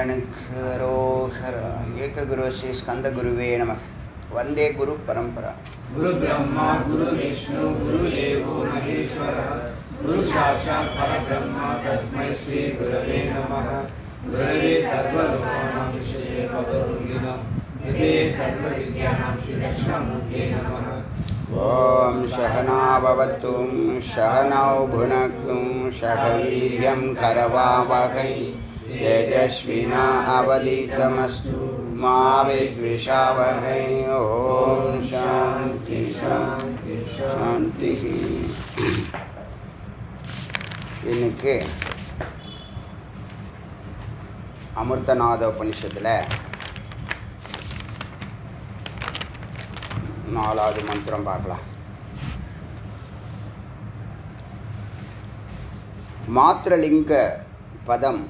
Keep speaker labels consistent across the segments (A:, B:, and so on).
A: नारायणखरोहर एक गुरु श्री स्कंद गुरुवे नमः। वंदे गुरु परंपरा।
B: गुरु ब्रह्मा गुरु विष्णु गुरुदेवो महेश्वरः गुरु साक्षात् परब्रह्म तस्मै श्री गुरवे नमः। गुरवे सर्वलोकानां विषये भवरोगिणां निधये सर्वविद्यानां श्री दक्षिणामूर्तये नमः।
A: ओम सहना भवतु सहनौ भुनक्तु सह वीर्यं करवावहै तेजस्विना अवधीतमस्तु मा विद्विषावहै। ओम शांति शांति शांति। இன்னைக்கு அமிர்தநாத உபனிஷத்தில் 4வது மந்திரம் பார்க்கலாம். மாத்ரலிங்க பதம்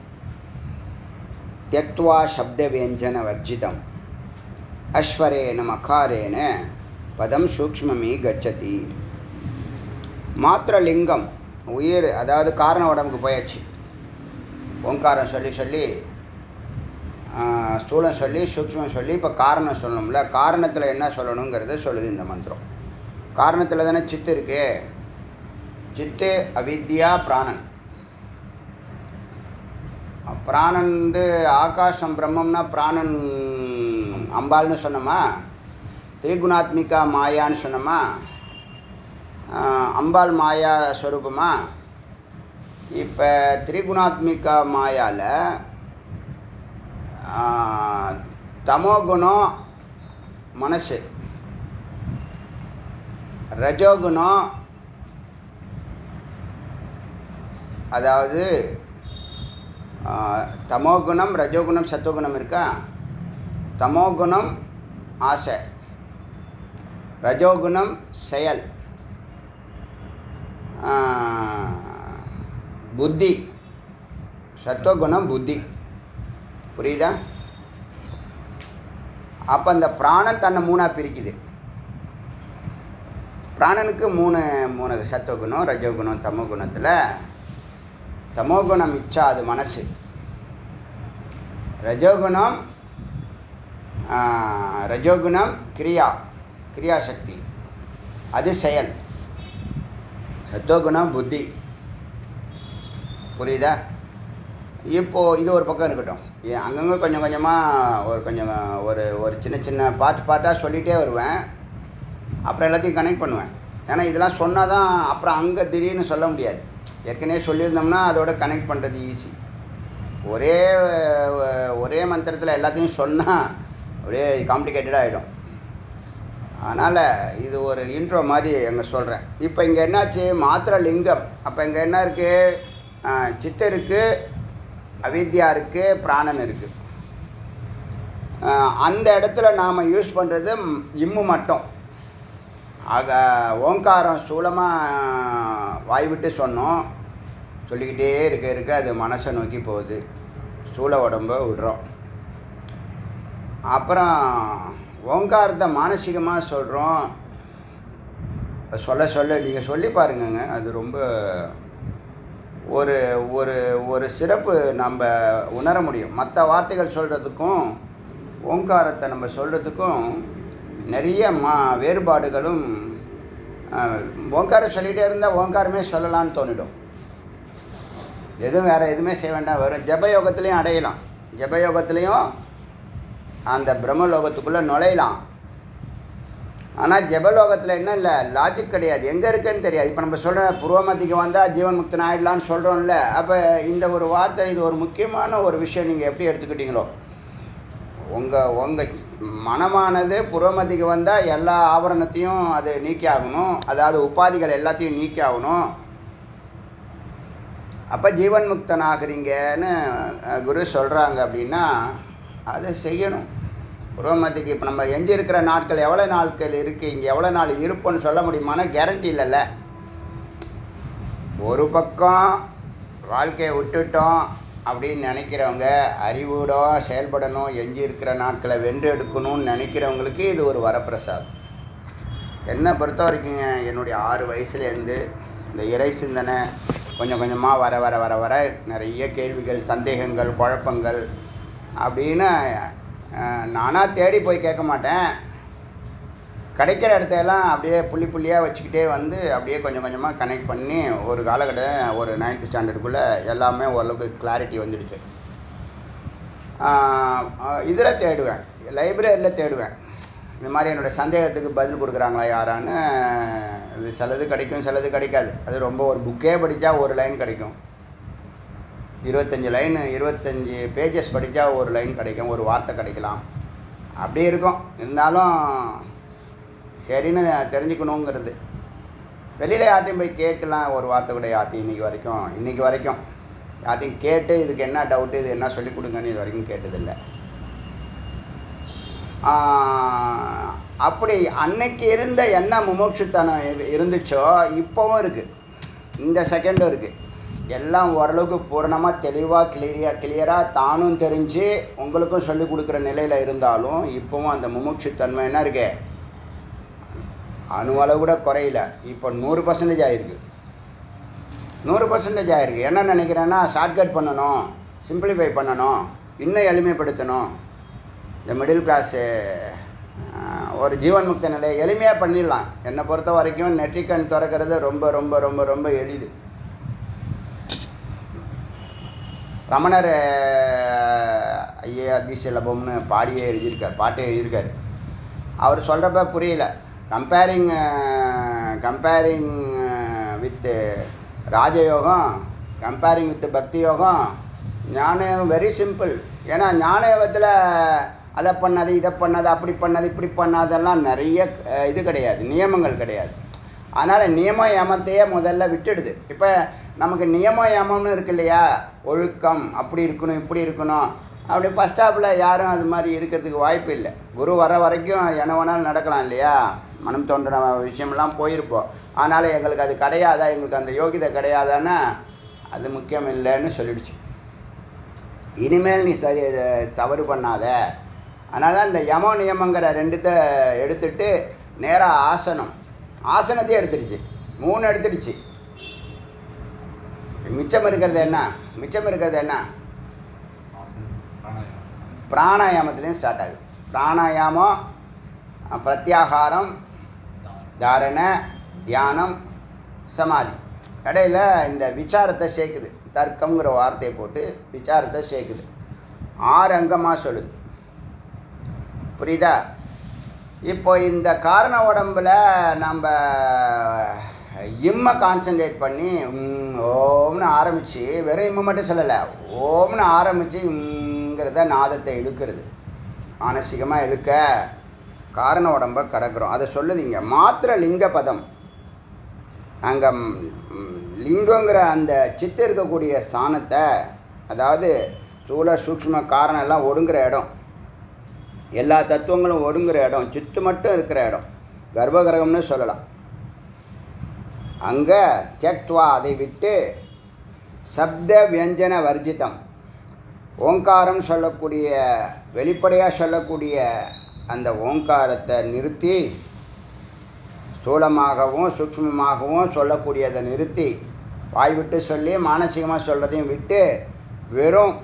A: त्यक्त्वा शब्दव्यञ्जनवर्जितम् अश्वरेण मकारेण पदम सूक्ष्ममी गच्छति. மாத்திரலிங்கம் உயிர், அதாவது காரண உடம்புக்கு போயாச்சு. ஓங்காரம் சொல்லி சொல்லி ஸ்தூலம் சொல்லி சூக்ஷ்மம் சொல்லி இப்போ காரணம் சொல்லணும்ல. காரணத்தில் என்ன சொல்லணுங்கிறத சொல்லுது இந்த மந்திரம். காரணத்தில் தானே சித்து இருக்கு. சித்து அவித்யா பிராணன். பிராணன் வந்து ஆகாசம் பிரம்மம்னா பிராணன் அம்பாள்னு சொன்னோமா, திரிகுணாத்மிகா மாயான்னு சொன்னோமா, அம்பாள் மாயா ஸ்வரூபமா. இப்போ திரிகுணாத்மிகா மாயாவில் தமோகுணம் மனசு, ரஜோகுணம் அதாவது தமோகுணம் ரஜோகுணம் சத்துவகுணம் இருக்கா. தமோகுணம் ஆசை, ரஜோகுணம் செயல், புத்தி, சத்துவகுணம் புத்தி. புரியுதா? அப்போ அந்த பிராணன் தன்னை மூணாக பிரிக்குது. பிராணனுக்கு மூணு சத்துவகுணம் ரஜோகுணம். தமோகுணத்தில் தமோகுணம் இச்சா, அது மனசு. ரஜோகுணம் கிரியாசக்தி, அது செயல். சத்துவகுணம் புத்தி. புரியுதா? இப்போது இது ஒரு பக்கம் இருக்கட்டும். அங்கங்கே கொஞ்சம் கொஞ்சமாக ஒரு சின்ன சின்ன பாட்டாக சொல்லிகிட்டே வருவேன். அப்புறம் எல்லாத்தையும் கனெக்ட் பண்ணுவேன். ஏன்னா இதெல்லாம் சொன்னால் தான் அப்புறம் அங்கே திடீர்னு சொல்ல முடியாது. ஏற்கனவே சொல்லியிருந்தோம்னா அதோட கனெக்ட் பண்ணுறது ஈஸி. ஒரே மந்திரத்தில் எல்லாத்தையும் சொன்னால் அப்படியே காம்ப்ளிகேட்டடாக ஆகிடும். அதனால் இது ஒரு இன்ட்ரோ மாதிரி அங்கே சொல்கிறேன். இப்போ இங்கே என்னாச்சு? மாத்திர லிங்கம். அப்போ இங்கே என்ன இருக்குது? சித்து இருக்குது, அவித்யா இருக்குது, பிராணன் இருக்குது. அந்த இடத்துல நாம் யூஸ் பண்ணுறது இம்மு மட்டும். ஆக ஓங்காரம் ஸ்தூலமாக வாய் விட்டு சொன்னோம். சொல்லிக்கிட்டே இருக்க அது மனசை நோக்கி போகுது. ஸ்தூல உடம்பை விடுறோம். அப்புறம் ஓங்காரத்தை மானசீகமாக சொல்கிறோம். சொல்ல நீங்கள் சொல்லி பாருங்கங்க. அது ரொம்ப ஒரு சிறப்பு நம்ம உணர முடியும். மற்ற வார்த்தைகள் சொல்கிறதுக்கும் ஓங்காரத்தை நம்ம சொல்கிறதுக்கும் நிறைய வேறுபாடுகளும். ஓங்காரம் சொல்லிகிட்டே இருந்தால் ஓங்காரமே சொல்லலான்னு தோணிடும். வேறு எதுவுமே செய்ய வேண்டாம். வெறும் ஜபயோகத்துலேயும் அடையலாம். ஜபயோகத்துலேயும் அந்த பிரம்மலோகத்துக்குள்ளே நுழையலாம். ஆனால் ஜபலோகத்தில் என்ன இல்லை, லாஜிக் கிடையாது. எங்கே இருக்குன்னு தெரியாது. இப்போ நம்ம சொல்கிற புருவமத்திக்கு வந்தால் ஜீவன் முக்தன் ஆகிடலான்னு சொல்கிறோம்ல. அப்போ இந்த ஒரு வார்த்தை, இது ஒரு முக்கியமான ஒரு விஷயம். நீங்கள் எப்படி எடுத்துக்கிட்டீங்களோ, உங்கள் மனமானது புறமதிக்கு வந்தால் எல்லா ஆவரணத்தையும் அது நீக்கி ஆகணும். அதாவது உபாதிகள் எல்லாத்தையும் நீக்கி ஆகணும். அப்போ ஜீவன் முக்தன் ஆகுறீங்கன்னு குரு சொல்கிறாங்க. அப்படின்னா அதை செய்யணும். புறமதிக்கு இப்போ நம்ம எஞ்சி இருக்கிற நாட்கள் எவ்வளோ நாட்கள் இருக்குது, இங்கே எவ்வளோ நாள் இருப்போன்னு சொல்ல முடியுமான கேரண்டி இல்லைல்ல. ஒரு பக்கம் வாழ்க்கையை விட்டுட்டோம் அப்படின்னு நினைக்கிறவங்க, அறிவோட செயல்படணும், எஞ்சி இருக்கிற நாட்களை வென்று எடுக்கணும்னு நினைக்கிறவங்களுக்கு இது ஒரு வரப்பிரசாதம். என்னை பொறுத்த வரைக்குங்க, என்னுடைய 6 வயசுலேருந்து இந்த இறை சிந்தனை கொஞ்சம் கொஞ்சமாக வர வர வர வர நிறைய கேள்விகள், சந்தேகங்கள், குழப்பங்கள் அப்படின்னு நானாக தேடி போய் கேட்க மாட்டேன். கிடைக்கிற இடத்தையெல்லாம் அப்படியே புள்ளி புள்ளியாக வச்சுக்கிட்டே வந்து அப்படியே கொஞ்சம் கொஞ்சமாக கனெக்ட் பண்ணி ஒரு காலகட்டம் ஒரு 9th ஸ்டாண்டர்டுக்குள்ளே எல்லாமே ஓரளவுக்கு கிளாரிட்டி வந்துடுச்சு. இதில் தேடுவேன், லைப்ரரியில் தேடுவேன். இந்த மாதிரி என்னோடய சந்தேகத்துக்கு பதில் கொடுக்குறாங்களா யாரான்னு. இது சிலது கிடைக்கும், சிலது கிடைக்காது. அது ரொம்ப ஒரு புக்கே படித்தா ஒரு லைன் கிடைக்கும், 25 பேஜஸ் படித்தா ஒரு லைன் கிடைக்கும், ஒரு வார்த்தை கிடைக்கலாம், அப்படி இருக்கும். இருந்தாலும் சரின்னு தெரிஞ்சுக்கணுங்கிறது. வெளியில் யார்ட்டையும் போய் கேட்டுலாம் ஒரு வார்த்தை கூட யார்ட்டையும் இன்றைக்கி வரைக்கும் யார்ட்டையும் கேட்டு இதுக்கு என்ன டவுட்டு, இது என்ன சொல்லிக் கொடுங்கன்னு இது வரைக்கும் கேட்டதில்லை. அப்படி அன்னைக்கு இருந்த என்ன முமுட்சுத்தனம் இருந்துச்சோ இப்போவும் இருக்குது, இந்த செகண்டும் இருக்குது. எல்லாம் ஓரளவுக்கு பூரணமாக தெளிவாக கிளியராக தானும் தெரிஞ்சு உங்களுக்கும் சொல்லிக் கொடுக்குற நிலையில் இருந்தாலும் இப்போவும் அந்த முமுட்சுத்தன்மை என்ன இருக்கு, அணுவளவு கூட குறையில. இப்போ 100% ஆகிருக்கு, 100% ஆகிருக்கு. என்ன நினைக்கிறேன்னா, ஷார்ட்கட் பண்ணணும், சிம்பிளிஃபை பண்ணணும், இன்னும் எளிமைப்படுத்தணும். இந்த மிடில் கிளாஸு ஒரு ஜீவன் முக்த நிலையை எளிமையாக பண்ணிடலாம். என்னை பொறுத்த வரைக்கும் நெற்றிக்கண் திறக்கிறது ரொம்ப ரொம்ப ரொம்ப ரொம்ப எளிது. ரமணர் ஐயே அதிசலபம்னு பாட்டே எழுதியிருக்கார். அவர் சொல்கிறப்ப புரியல. கம்பேரிங் வித் ராஜயோகம், கம்பேரிங் வித் பக்தி யோகம், ஞானம் வெரி சிம்பிள். ஏன்னா ஞான யோகத்தில் அதை பண்ணது, இதை பண்ணது, அப்படி பண்ணது, இப்படி பண்ணாதெல்லாம் நிறைய இது கிடையாது, நியமங்கள் கிடையாது. அதனால் நியம யமத்தையே முதல்ல விட்டுடுது. இப்போ நமக்கு நியம யமம்னு இருக்கு இல்லையா, ஒழுக்கம் அப்படி இருக்கணும், இப்படி இருக்கணும். அப்படி ஃபஸ்ட் ஸ்டாப்பில் யாரும் அது மாதிரி இருக்கிறதுக்கு வாய்ப்பு இல்லை. குரு வர வரைக்கும் என்ன வேணாலும் நடக்கலாம் இல்லையா, மனம் தோன்ற விஷயமெல்லாம் போயிருப்போம். அதனால் எங்களுக்கு அது கிடையாதா, எங்களுக்கு அந்த யோகிதை கிடையாதான்னா அது முக்கியம் இல்லைன்னு சொல்லிடுச்சு. இனிமேல் நீ தவறு பண்ணாத. அதனால தான் இந்த யமோ நியமங்கிற 2 எடுத்துட்டு நேராக ஆசனத்தையும் எடுத்துடுச்சு, 3 எடுத்துடுச்சு. மிச்சம் இருக்கிறது என்ன, பிராணாயாமத்துலேயும் ஸ்டார்ட் ஆகுது. பிராணாயாமம், பிரத்யாகாரம், தாரணை, தியானம், சமாதி. இடையில இந்த விசாரத்தை சேர்க்குது. தர்க்கங்கிற வார்த்தையை போட்டு விசாரத்தை சேர்க்குது. 6 அங்கமாக சொல்லுது. புரியுதா? இப்போ இந்த காரண உடம்பில் நம்ம இம்மை கான்சன்ட்ரேட் பண்ணி ஓம்னு ஆரம்பித்து, வெறும் இம்மை மட்டும் சொல்லலை, ஓம்னு ஆரம்பித்து இங்கிறத நாதத்தை இழுக்கிறது, மானசீகமாக இழுக்க காரண உடம்பை கடக்கிறோம். அதை சொல்லுதிங்க மாத்திர லிங்க பதம். அங்கே லிங்கங்கிற அந்த சித்து இருக்கக்கூடிய ஸ்தானத்தை, அதாவது ஸ்தூல சூக்ஷ்ம காரணம் எல்லாம் ஒடுங்குற இடம், எல்லா தத்துவங்களும் ஒடுங்குற இடம், சித்து மட்டும் இருக்கிற இடம், கர்ப்பகிரகம்னு சொல்லலாம். அங்கே தியக்த்வா, அதை விட்டு சப்த வியஞ்சன வர்ஜிதம், ஓங்காரம் சொல்லக்கூடிய, வெளிப்படையாக சொல்லக்கூடிய அந்த ஓங்காரத்தை நிறுத்தி, ஸ்தூலமாகவும் சூக்ஷ்மமாகவும் சொல்லக்கூடியதை நிறுத்தி, வாய் விட்டு சொல்லி மானசீகமாக சொல்கிறதையும் விட்டு வெறும்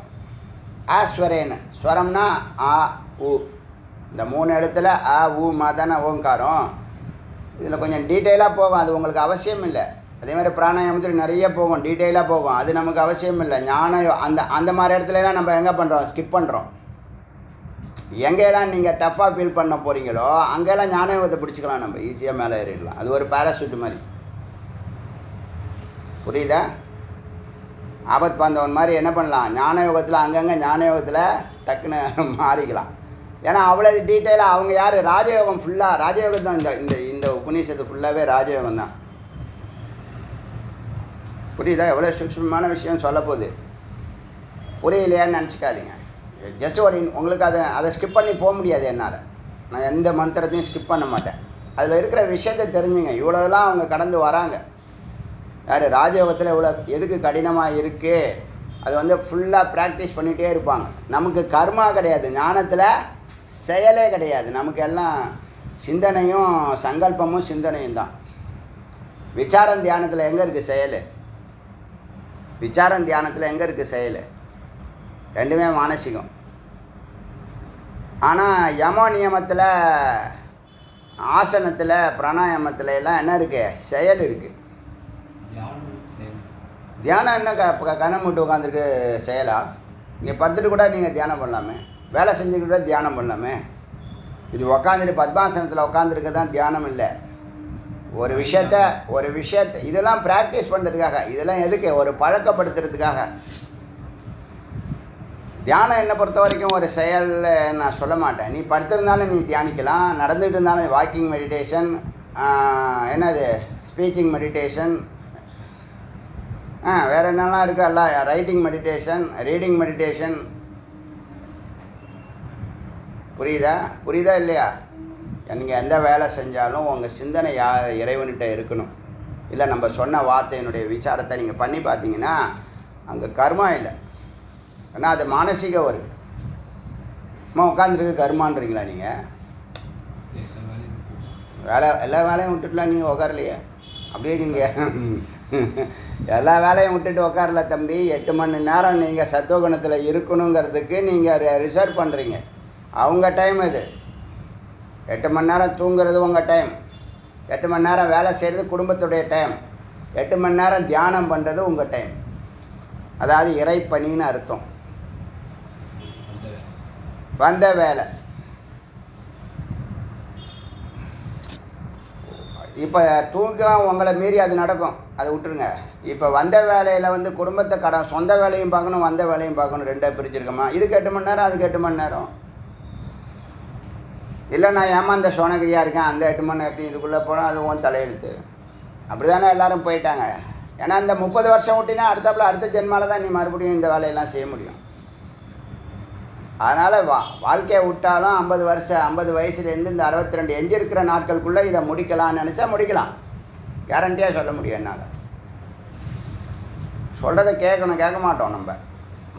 A: ஆஸ்வரேன்னு, ஸ்வரம்னா ஆ உ, இந்த 3 எழுத்தில் ஆ உ மதன ஓங்காரம். இதில் கொஞ்சம் டீட்டெயிலாக போகும், அது உங்களுக்கு அவசியம் இல்லை. அதேமாதிரி பிராணாயாமத்தில் நிறைய போகும், டீட்டெயிலாக போகும், அது நமக்கு அவசியம் இல்லை. ஞானம் அந்த மாதிரி இடத்துலலாம் நம்ம எங்கே பண்ணுறோம், ஸ்கிப் பண்ணுறோம். எங்கெல்லாம் நீங்கள் டஃப்பாக ஃபீல் பண்ண போகிறீங்களோ அங்கெல்லாம் ஞான யோகத்தை பிடிச்சிக்கலாம், நம்ம ஈஸியாக மேலே ஏறிடலாம். அது ஒரு பேராசூட் மாதிரி. புரியுதா? ஆபத் பாந்தவன் மாதிரி என்ன பண்ணலாம், ஞான யோகத்தில் அங்கங்கே ஞான யோகத்தில் டக்குன்னு மாறிக்கலாம். ஏன்னா அவ்வளோ டீட்டெயிலாக அவங்க யார், ராஜயோகம் ஃபுல்லாக ராஜயோகம் தான். இந்த இந்த உபநிஷத்து ஃபுல்லாகவே ராஜயோகம் தான். புரியுதா? எவ்வளோ சூக்ஷ்மமான விஷயம் சொல்ல போகுது. புரியலையான்னு நினச்சிக்காதீங்க. ஜஸ்ட் ஒரு உங்களுக்கு அதை ஸ்கிப் பண்ணி போக முடியாது என்னால். நான் எந்த மந்திரத்தையும் ஸ்கிப் பண்ண மாட்டேன். அதில் இருக்கிற விஷயத்தை தெரிஞ்சுங்க. இவ்வளோதெல்லாம் அவங்க கடந்து வராங்க. யார் ராஜயோகத்தில் இவ்வளோ எதுக்கு கடினமாக இருக்குது, அது ஃபுல்லாக ப்ராக்டிஸ் பண்ணிகிட்டே இருப்பாங்க. நமக்கு கர்மா கிடையாது, ஞானத்தில் செயலே கிடையாது. நமக்கு எல்லாம் சிந்தனையும் சங்கல்பமும் சிந்தனையும் தான். விசாரம் தியானத்தில் எங்கே இருக்குது செயல்? விசாரம் தியானத்தில் எங்கே இருக்குது செயல்? ரெண்டுமே மானசிகம். ஆனால் யம நியமத்தில் ஆசனத்தில் பிராணாயாமத்தில் எல்லாம் என்ன இருக்குது? செயல் இருக்குது. தியானம் என்ன கண்ணை மூட்டு உட்காந்துருக்கு செயலா? நீங்கள் படுத்துட்டு கூட நீங்கள் தியானம் பண்ணலாமே, வேலை செஞ்சுக்கிட்டு கூட தியானம் பண்ணலாமே. இது உக்காந்துட்டு பத்மாசனத்தில் உட்காந்துருக்க தான் தியானம் இல்லை. ஒரு விஷயத்தை இதெல்லாம் ப்ராக்டிஸ் பண்ணுறதுக்காக, இதெல்லாம் எதுக்கு? ஒரு பழக்கப்படுத்துறதுக்காக. தியானம் என்னை பொறுத்த வரைக்கும் ஒரு செயல் நான் சொல்ல மாட்டேன். நீ படுத்திருந்தாலும் நீ தியானிக்கலாம், நடந்துகிட்டு இருந்தாலும் வாக்கிங் மெடிடேஷன், என்னது ஸ்பீச்சிங் மெடிடேஷன், வேறு என்னெல்லாம் இருக்குது, எல்லாம் ரைட்டிங் மெடிடேஷன், ரீடிங் மெடிடேஷன். புரியுதா இல்லையா? நீங்கள் எந்த வேலை செஞ்சாலும் உங்கள் சிந்தனை இறைவன்கிட்ட இருக்கணும். இல்லை நம்ம சொன்ன வார்த்தையினுடைய விசாரத்தை நீங்கள் பண்ணி பார்த்தீங்கன்னா அங்கே கர்மா இல்லை. ஏன்னா அது மானசீக ஒர்க். உட்காந்துருக்கு கர்மான்றீங்களா நீங்கள்? எல்லா வேலையும் விட்டுட்டுலாம் நீங்கள் உட்காரலையே. அப்படியே நீங்கள் எல்லா வேலையும் விட்டுட்டு உட்காரல தம்பி. 8 மணி நேரம் நீங்கள் சத்துவகுணத்தில் இருக்கணுங்கிறதுக்கு நீங்கள் ரிசர்வ் பண்ணுறீங்க. அவங்க டைம் இது. 8 மணி நேரம் தூங்குறது உங்கள் டைம், 8 மணி நேரம் வேலை செய்கிறது குடும்பத்துடைய டைம், 8 மணி நேரம் தியானம் பண்ணுறது உங்கள் டைம். அதாவது இறைப்பணின்னு அர்த்தம். வந்த வேலை. இப்போ தூக்கம் உங்களை மீறி அது நடக்கும், அதை விட்டுருங்க. இப்போ வந்த வேலையில் குடும்பத்தை சொந்த வேலையும் பார்க்கணும், வந்த வேலையும் பார்க்கணும், ரெண்டாக பிரிச்சிருக்கோமா? இதுக்கு 8 மணி நேரம், அதுக்கு 8 மணி நேரம். இல்லை நான் ஏமாந்த சோனகிரியாக இருக்கேன், அந்த 8 மணி நேரத்தையும் இதுக்குள்ளே போனால் அது உன் தலையெழுத்து. அப்படி தானே எல்லோரும் போயிட்டாங்க. ஏன்னா இந்த 30 வருஷம் விட்டினா அடுத்த ஜென்மாவில் தான் நீ மறுபடியும் இந்த வேலையெல்லாம் செய்ய முடியும். அதனால் வாழ்க்கையை விட்டாலும் 50 வயசுலேருந்து இந்த 62 எஞ்சி இருக்கிற நாட்களுக்குள்ளே இதை முடிக்கலாம்னு நினச்சா முடிக்கலாம். கேரண்டியாக சொல்ல முடியும் என்னால். சொல்கிறத கேட்க மாட்டோம் நம்ம.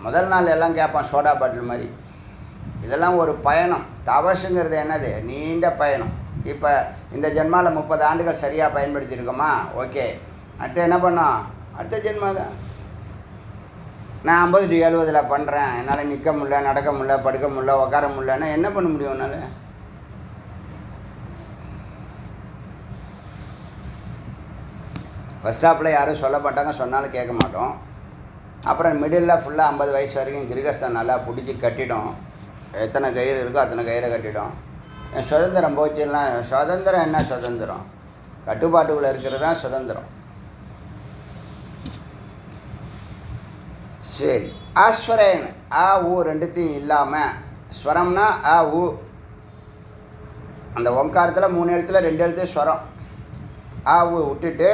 A: முதல் நாள் எல்லாம் கேட்போம் சோடா பாட்டில் மாதிரி. இதெல்லாம் ஒரு பயணம். தவசுங்கிறது என்னது? நீண்ட பயணம். இப்போ இந்த ஜென்மாவில் 30 ஆண்டுகள் சரியாக பயன்படுத்தியிருக்கோமா? ஓகே. அடுத்து என்ன பண்ணோம்? அடுத்த ஜென்மா தான். நான் 50 to 70 பண்ணுறேன், என்னால் நிற்க முடியல, நடக்க முடியல, படுக்க முடியல, உட்கார முடியலன்னா என்ன பண்ண முடியும் என்னால்? ஃபஸ்ட் ஸ்டாப்பில் யாரும் சொல்ல மாட்டாங்க, சொன்னாலும் கேட்க மாட்டோம். அப்புறம் மிடில் ஃபுல்லாக 50 வயசு வரைக்கும் கிரகஸ்தான் நல்லா பிடிச்சி கட்டிடும். எத்தனை கயிறு இருக்கோ அத்தனை கயிறை கட்டிடும். என் சுதந்திரம் போச்சுலாம். சுதந்திரம் என்ன சுதந்திரம்? கட்டுப்பாட்டுக்குள்ளே இருக்கிறது தான் சுதந்திரம். சரி. ஆஸ்வரேன் ஆ ஊ ரெண்டுத்தையும் இல்லாமல், ஸ்வரம்னா ஆ ஊ, அந்த ஓங்காரத்தில் 3 எழுத்தில் 2 எழுத்து ஸ்வரம். ஆ ஊ விட்டுட்டு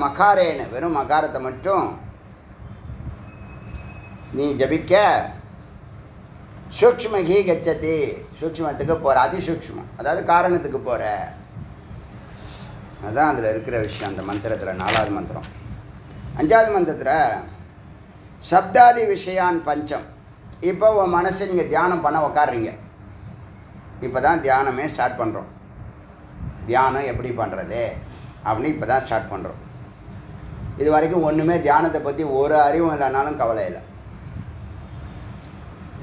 A: மகாரேன்னு வெறும் மகாரத்தை மட்டும் நீ ஜபிக்க. சூக்ஷ்மகி கச்சதி, சூக்ஷ்மத்துக்கு போகிற, அதிசூக்ஷ்மம், அதாவது காரணத்துக்கு போகிற. அதுதான் அதில் இருக்கிற விஷயம். அந்த மந்திரத்தில் 4வது மந்திரம். 5வது மந்திரத்தில் சப்தாதி விஷயான் பஞ்சம். இப்போ உன் மனசை நீங்கள் தியானம் பண்ண உக்காடுறீங்க. இப்போ தான் தியானமே ஸ்டார்ட் பண்ணுறோம். தியானம் எப்படி பண்ணுறது அப்படின்னு இப்போ தான் ஸ்டார்ட் பண்ணுறோம். இது வரைக்கும் ஒன்றுமே தியானத்தை பற்றி ஒரு அறிவும் இல்லைனாலும் கவலை இல்லை.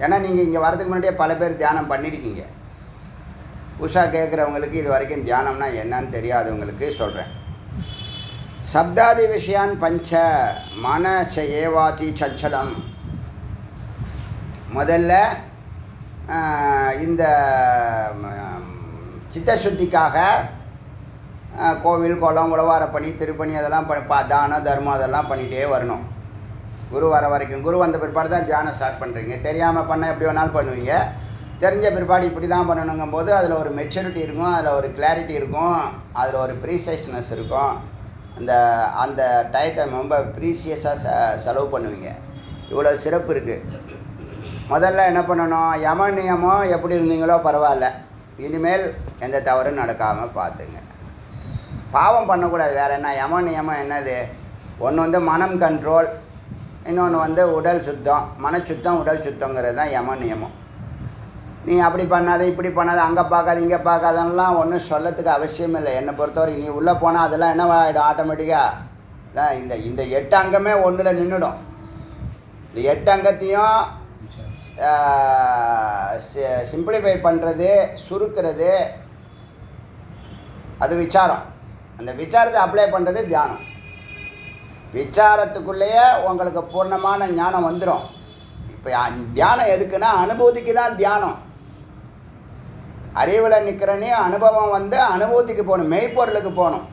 A: ஏன்னா நீங்கள் இங்கே வரதுக்கு முன்னாடியே பல பேர் தியானம் பண்ணியிருக்கீங்க. புதுசாக கேட்குறவங்களுக்கு இது வரைக்கும் தியானம்னா என்னன்னு தெரியாதவங்களுக்கு சொல்கிறேன். சப்தாதி விஷயான் பஞ்ச மனச ஏவாதி சஞ்சலம். முதல்ல இந்த சித்தசுத்திக்காக கோவில் குளம் உழவார பணி திருப்பணி அதெல்லாம் தானம் தர்மம் அதெல்லாம் பண்ணிகிட்டே வரணும். குரு வர வரைக்கும். குரு வந்த பிற்பாடு தான் தியானம் ஸ்டார்ட் பண்ணுறீங்க. தெரியாமல் பண்ண எப்படி வேணாலும் பண்ணுவீங்க. தெரிஞ்ச பிற்பாடு இப்படி தான் பண்ணணுங்கும் போது அதில் ஒரு மெச்சூரிட்டி இருக்கும், அதில் ஒரு கிளாரிட்டி இருக்கும், அதில் ஒரு ப்ரீசைஸ்னஸ் இருக்கும். அந்த டயத்தை ரொம்ப ப்ரீசியஸாக செலவு பண்ணுவீங்க. இவ்வளோ சிறப்பு இருக்குது. முதல்ல என்ன பண்ணணும்? யம நியமம் எப்படி இருந்தீங்களோ பரவாயில்ல, இனிமேல் எந்த தவறும் நடக்காமல் பார்த்துங்க. பாவம் பண்ணக்கூடாது. வேறு என்ன யம நியமம் என்னது? ஒன்று மனம் கண்ட்ரோல், இன்னொன்று உடல் சுத்தம். மனச்சுத்தம் உடல் சுத்தங்கிறது தான் யம நியமம். நீ அப்படி பண்ணாத இப்படி பண்ணாத, அங்கே பார்க்காத இங்கே பார்க்காதெல்லாம் ஒன்றும் சொல்லத்துக்கு அவசியம் இல்லை. என்னை பொறுத்தவரைக்கும் நீ உள்ளே போனால் அதெல்லாம் என்ன ஆகிடும்? ஆட்டோமேட்டிக்காக தான் இந்த 8 அங்கமே 1ல் நின்றுடும். இந்த 8 அங்கத்தையும் சிம்பிளிஃபை பண்ணுறது, சுருக்கிறது, அது விசாரம். அந்த விசாரத்தை அப்ளை பண்ணுறது தியானம். விசாரத்துக்குள்ளேயே உங்களுக்கு பூர்ணமான ஞானம் வந்துடும். இப்போ தியானம் எதுக்குன்னா அனுபூதிக்கு தான் தியானம். அறிவில் நிற்கிறனே அனுபவம் வந்து அனுபூதிக்கு போகணும், மெய்ப்பொருளுக்கு போகணும்.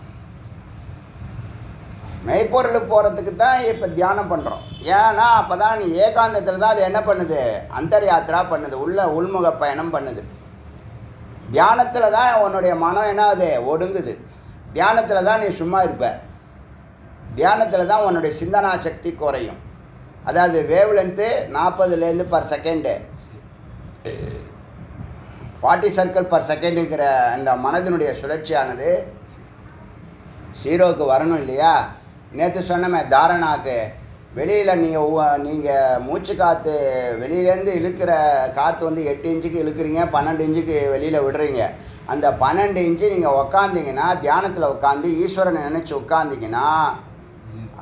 A: மெய்ப்பொருளுக்கு போகிறதுக்கு தான் இப்போ தியானம் பண்ணுறோம். ஏன்னா அப்போ தான் நீ ஏகாந்தத்தில் தான் அது என்ன பண்ணுது, அந்தர் யாத்திரா பண்ணுது, உள்முக பயணம் பண்ணுது. தியானத்தில் தான் உன்னுடைய மனம் என்ன அது ஒடுங்குது. தியானத்தில் தான் நீ சும்மா இருப்ப. தியானத்தில் தான் உன்னுடைய சிந்தனா சக்தி குறையும். அதாவது wavelength 40 per second 40 circle per செகண்டுங்கிற அந்த மனதினுடைய சுழற்சியானது 0க்கு வரணும் இல்லையா? நேற்று சொன்னமே தாரணாக்கு வெளியில் நீங்கள் மூச்சு காற்று வெளியிலேருந்து இழுக்கிற காற்று வந்து 8 இன்ச்சுக்கு இழுக்கிறீங்க, 12 இன்ச்சுக்கு வெளியில் விடுறீங்க. அந்த 12 இன்ச்சு நீங்கள் உக்காந்திங்கன்னா, தியானத்தில் உட்காந்து ஈஸ்வரனை நினச்சி உட்காந்திங்கன்னா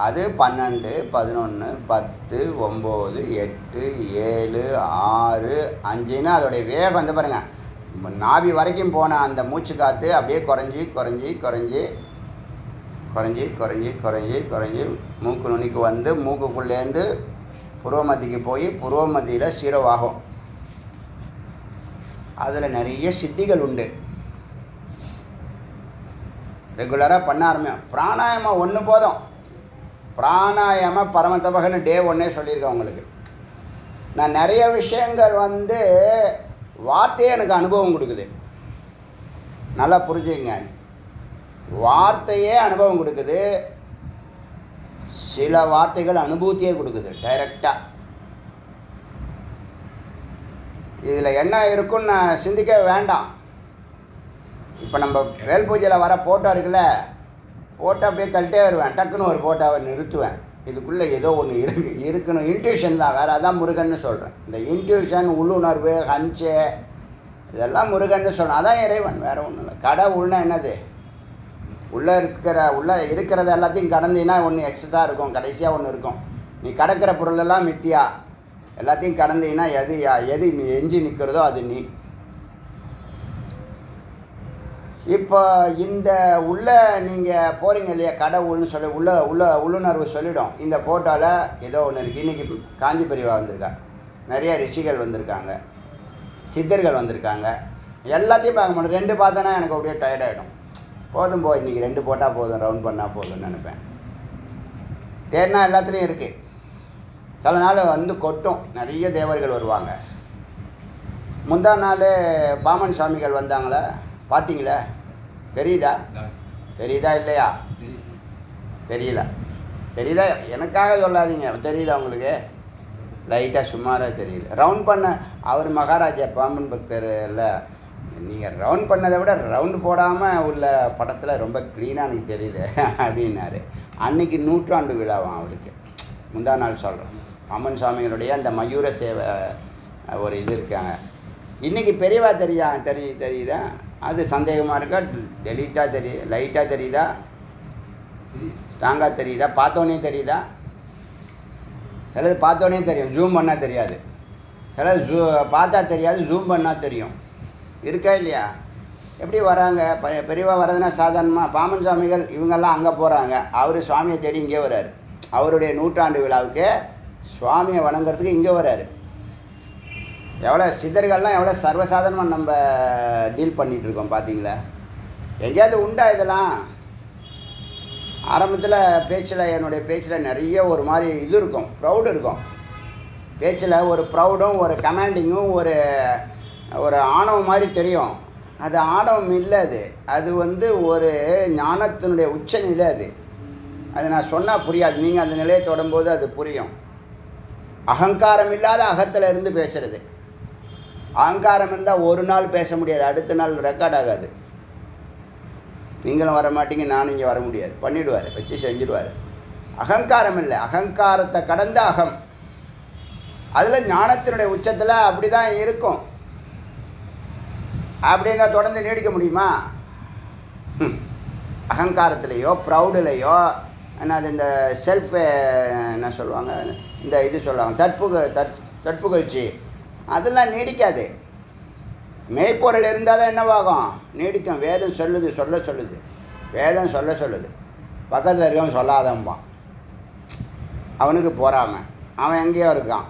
A: அது 12, 11, 10, 9, 8, 7, 6, 5ன்னு அதோடைய வேகம் வந்து பாருங்கள், நாபி வரைக்கும் போன அந்த மூச்சு காற்று அப்படியே குறைஞ்சி குறைஞ்சி குறைஞ்சி குறைஞ்சி குறைஞ்சி குறைஞ்சி குறைஞ்சி மூக்கு நுனிக்கு வந்து மூக்குக்குள்ளேருந்து புருவமத்திக்கு போய் புருவமத்தியில் 0 ஆகும். அதில் நிறைய சித்திகள் உண்டு. ரெகுலராக பண்ண ஆரம்பியும். பிராணாயாமம் ஒன்று போதும். பிராணாயாம பரமதபகன்னு டே 1 சொல்லியிருக்கேன் உங்களுக்கு. நான் நிறைய விஷயங்கள் வந்து வார்த்தையே எனக்கு அனுபவம் கொடுக்குது. நல்லா புரிஞ்சுங்க, வார்த்தையே அனுபவம் கொடுக்குது. சில வார்த்தைகள் அனுபூதியே கொடுக்குது டைரெக்டாக. இதில் என்ன இருக்குன்னு நான் சிந்திக்க வேண்டாம். இப்போ நம்ம வேல் பூஜையில் வர ஃபோட்டோ இருக்குல்ல, ஃபோட்டோ அப்படியே தள்ளிட்டே வருவேன், டக்குன்னு ஒரு ஃபோட்டோவை நிறுத்துவேன். இதுக்குள்ளே ஏதோ ஒன்று இருக்கணும். இன்ட்யூஷன் தான், வேறு அதான் முருகன்னு சொல்கிறேன். இந்த இன்ட்யூஷன், உள்ளுணர்வு, ஹஞ்சு, இதெல்லாம் முருகன்னு சொல்கிறேன். அதான் இறைவன், வேறு ஒன்றும் இல்லை. கடவுள்னா என்னது? உள்ளே இருக்கிறது எல்லாத்தையும் கடந்தீங்கன்னா ஒன்று எக்ஸஸாக இருக்கும், கடைசியாக ஒன்று இருக்கும். நீ கடக்கிற பொருளெல்லாம் மித்தியா, எல்லாத்தையும் கடந்தீங்கன்னா எது எஞ்சி நிற்கிறதோ அது நீ. இப்போ இந்த நீங்கள் போகிறீங்க இல்லையா, கடவுள்னு சொல்லி உள்ளுணர்வு சொல்லிடும். இந்த ஃபோட்டோவில் ஏதோ ஒன்று இருக்குது. இன்றைக்கி காஞ்சி பெரியவா வந்திருக்கா, நிறைய ரிஷிகள் வந்திருக்காங்க, சித்தர்கள் வந்திருக்காங்க. எல்லாத்தையும் பார்க்க மாட்டேன். 2 பார்த்தோன்னா எனக்கு அப்படியே டயர்டாகிடும். போதும் இன்றைக்கி 2 போட்டால் போதும், ரவுண்ட் பண்ணால் போதும்னு நினைப்பேன். தேடினா எல்லாத்துலேயும் இருக்குது. சில நாள் வந்து கொட்டும், நிறைய தேவர்கள் வருவாங்க. முந்தா நாள் பாமன் சுவாமிகள் வந்தாங்களே, பார்த்தீங்களா? தெரியுதா இல்லையா? தெரியுதா? எனக்காக சொல்லாதீங்க, தெரியுதா உங்களுக்கு? லைட்டாக சுமாராக தெரியுது. ரவுண்ட் பண்ண அவர் மகாராஜா பாம்பன் பக்தர் இல்லை, நீங்கள் ரவுண்ட் பண்ணதை விட ரவுண்டு போடாமல் உள்ள படத்தில் ரொம்ப க்ளீனாக எனக்கு தெரியுது அப்படின்னாரு. அன்றைக்கி 100ஆண்டு விழாவாம் அவருக்கு. முந்தா நாள் சொல்கிறேன். பாம்பன் சுவாமிகளுடைய அந்த மயூர சேவை ஒரு இது இருக்காங்க. இன்றைக்கி பெரியவா தெரியுதா? அது சந்தேகமாக இருக்கா? டெலீட்டாக லைட்டாக தெரியுதா? ஸ்ட்ராங்காக தெரியுதா? பார்த்தோன்னே தெரியுதா? சிலது பார்த்தோன்னே தெரியும், ஜூம் பண்ணால் தெரியாது. சிலது பார்த்தா தெரியாது, ஜூம் பண்ணால் தெரியும். இருக்கா இல்லையா? எப்படி வராங்க? பெரியவா வர்றதுன்னா சாதாரணமாக பாமன் சுவாமிகள் இவங்கெல்லாம் அங்கே போகிறாங்க, அவர் சுவாமியை தேடி இங்கே வர்றாரு. அவருடைய 100ஆண்டு விழாவுக்கு சுவாமியை வணங்குறதுக்கு இங்கே வர்றாரு. எவ்வளோ சித்தர்கள்லாம் எவ்வளோ சர்வசாதாரணமாக நம்ம டீல் பண்ணிகிட்ருக்கோம் பார்த்தீங்களா? எங்கேயாவது உண்டா இதெல்லாம்? ஆரம்பத்தில் என்னுடைய பேச்சில் நிறைய ஒரு மாதிரி இது இருக்கும், ப்ரௌடு இருக்கும். பேச்சில் ஒரு ப்ரௌடும் ஒரு கமாண்டிங்கும் ஒரு ஆணவம் மாதிரி தெரியும். அது ஆணவம் இல்லை, அது வந்து ஒரு ஞானத்தினுடைய உச்ச நிலை. அது நான் சொன்னால் புரியாது, நீங்கள் அந்த நிலையை தொடும்போது அது புரியும். அகங்காரம் இல்லாத அகத்தில் இருந்து பேசுகிறது. அகங்காரம் இருந்தால் ஒரு நாள் பேச முடியாது, அடுத்த நாள் ரெக்கார்ட் ஆகாது. நீங்களும் வர மாட்டீங்க, நானும் இங்கே வர முடியாது. பண்ணிவிடுவார், வச்சு செஞ்சுடுவார். அகங்காரம் இல்லை, அகங்காரத்தை கடந்த அகம். அதில் ஞானத்தினுடைய உச்சத்தில் அப்படி தான் இருக்கும். அப்படிங்க தொடர்ந்து நீடிக்க முடியுமா? அகங்காரத்துலேயோ ப்ரௌடுலேயோ என்னது இந்த செல்ஃப் என்ன சொல்லுவாங்க, இந்த இது சொல்லுவாங்க தற்புகழ்ச்சி, அதெல்லாம் நீடிக்காது. மெய்ப்பொருள் இருந்தால் தான் என்னவாகும்? நீடிக்கும். வேதம் சொல்லுது, சொல்லுது. வேதம் சொல்லுது. பக்கத்தில் இருக்கவன் சொல்லாதம்பான். அவனுக்கு பொறாமை, அவன் எங்கேயோ இருக்கான்.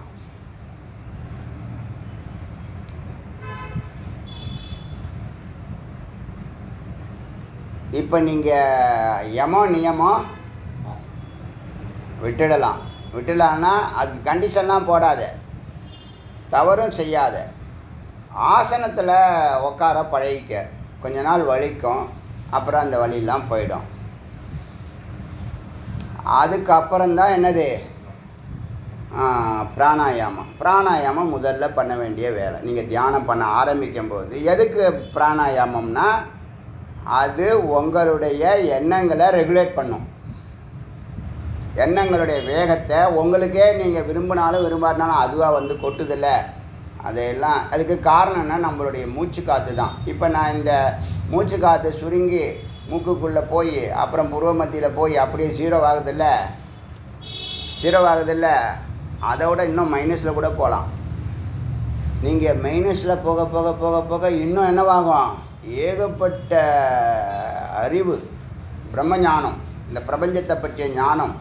A: இப்போ நீங்கள் நியமம் விட்டுடலான்னா அதுக்கு கண்டிஷன்லாம் போடாத, தவறும் செய்யாத. ஆசனத்தில் உட்கார பழகிக்க. கொஞ்ச நாள் வலிக்கும், அப்புறம் அந்த வலியெல்லாம் போயிடும். அதுக்கப்புறம்தான் என்னது? பிராணாயாமம் முதல்ல பண்ண வேண்டிய வேலை. நீங்கள் தியானம் பண்ண ஆரம்பிக்கும் போது எதுக்கு பிராணாயாமம்னா, அது உங்களுடைய எண்ணங்களை ரெகுலேட் பண்ணும். எண்ணங்களுடைய வேகத்தை உங்களுக்கே நீங்கள் விரும்பினாலும் விரும்பாட்டினாலும் அதுவாக வந்து கொட்டுதில்லை. அதையெல்லாம் அதுக்கு காரணம்னா நம்மளுடைய மூச்சு காற்று தான். இப்போ நான் இந்த மூச்சு காற்று சுருங்கி மூக்குக்குள்ளே போய் அப்புறம் புருவ மத்தியில் போய் அப்படியே ஜீரோ ஆகுதில்லை. அதோட இன்னும் மைனஸில் கூட போகலாம். நீங்கள் மைனஸில் போக போக போக போக இன்னும் என்னவாகும்? ஏகப்பட்ட அறிவு, பிரம்மஞானம், இந்த பிரபஞ்சத்தை பற்றிய ஞானம்,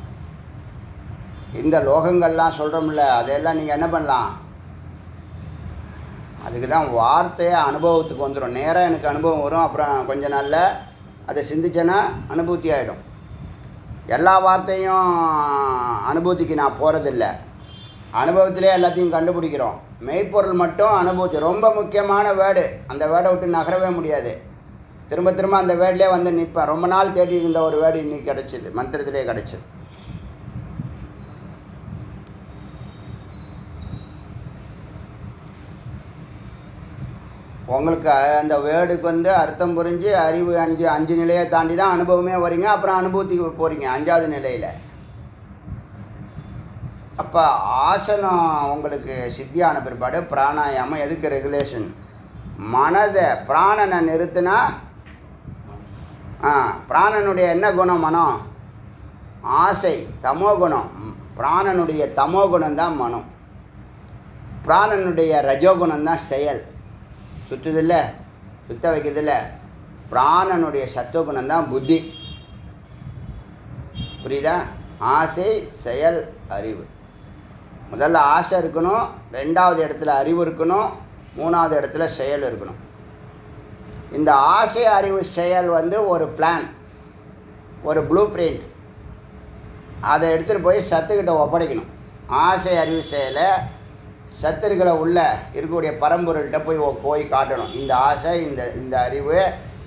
A: இந்த லோகங்கள்லாம் சொல்கிறோம்ல, அதையெல்லாம் நீங்கள் என்ன பண்ணலாம்? அதுக்கு தான் வார்த்தையை அனுபவத்துக்கு வந்துடும். நேராக எனக்கு அனுபவம் வரும், அப்புறம் கொஞ்ச நாளில் அதை சிந்திச்சேன்னா அனுபூத்தி ஆகிடும். எல்லா வார்த்தையும் அனுபூதிக்கு நான் போகிறதில்ல. அனுபவத்திலே எல்லாத்தையும் கண்டுபிடிக்கிறோம். மெய்ப்பொருள் மட்டும் அனுபூதி. ரொம்ப முக்கியமான வேர்டு. அந்த வேர்டை விட்டு நகரவே முடியாது. திரும்ப அந்த வேர்ட்லேயே வந்து நிற்பேன். ரொம்ப நாள் தேடி இருந்த ஒரு வேர்டு இன்னைக்கு கிடச்சிது, மந்திரத்திலே கிடச்சிது. உங்களுக்கு அந்த வேர்டுக்கு வந்து அர்த்தம் புரிஞ்சு அறிவு அஞ்சு நிலையை தாண்டி தான் அனுபவமே வரீங்க. அப்புறம் அனுபூதிக்கு போகிறீங்க 5வது நிலையில். அப்போ ஆசனம் உங்களுக்கு சித்தியான பிற்பாடு பிராணாயாமம் எதுக்கு? ரெகுலேஷன். மனதை பிராணனை நிறுத்தினா பிராணனுடைய என்ன குணம்? மனம், ஆசை, தமோ குணம். பிராணனுடைய தமோ குணம் தான் மனம். பிராணனுடைய ரஜோகுணம் தான் செயல். சுற்றுதில்லை, சுத்த வைக்கிறதில்ல. பிராணனுடைய சத்துவகுணம் தான் புத்தி. புரியுதா? ஆசை, செயல், அறிவு. முதல்ல ஆசை இருக்கணும், 2வது இடத்துல அறிவு இருக்கணும், 3வது இடத்துல செயல் இருக்கணும். இந்த ஆசை, அறிவு, செயல் வந்து ஒரு பிளான், ஒரு ப்ளூ பிரிண்ட். அதை எடுத்துகிட்டு போய் சத்துக்கிட்ட ஒப்படைக்கணும். ஆசை, அறிவு, செயலை சத்துருக்களை உள்ள இருக்கக்கூடிய பரம்பொருள்கிட்ட போய் காட்டணும். இந்த ஆசை, இந்த அறிவு,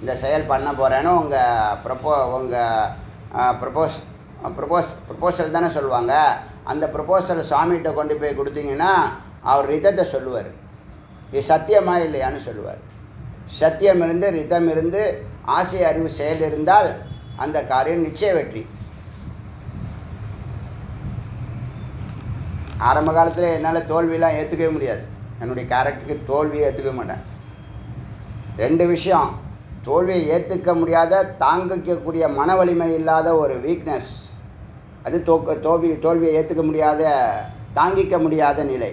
A: இந்த செயல் பண்ண போகிறேன்னு உங்கள் ப்ரப்போசல் தானே சொல்லுவாங்க. அந்த ப்ரப்போசல் சுவாமிகிட்ட கொண்டு போய் கொடுத்தீங்கன்னா அவர் ரிதத்தை சொல்லுவார். இது சத்தியமா இல்லையான்னு சொல்லுவார். சத்தியம் இருந்து, ரிதம் இருந்து, ஆசை, அறிவு, செயல் இருந்தால் அந்த காரியம் நிச்சய வெற்றி. ஆரம்ப காலத்தில் என்னால் தோல்வியெலாம் ஏற்றுக்கவே முடியாது. என்னுடைய கேரக்டருக்கு தோல்வியை ஏற்றுக்க மாட்டேன். 2 விஷயம். தோல்வியை ஏற்றுக்க முடியாத, தாங்கிக்கக்கூடிய மன வலிமை இல்லாத ஒரு வீக்னஸ். அது தோல்வியை ஏற்றுக்க முடியாத, தாங்கிக்க முடியாத நிலை.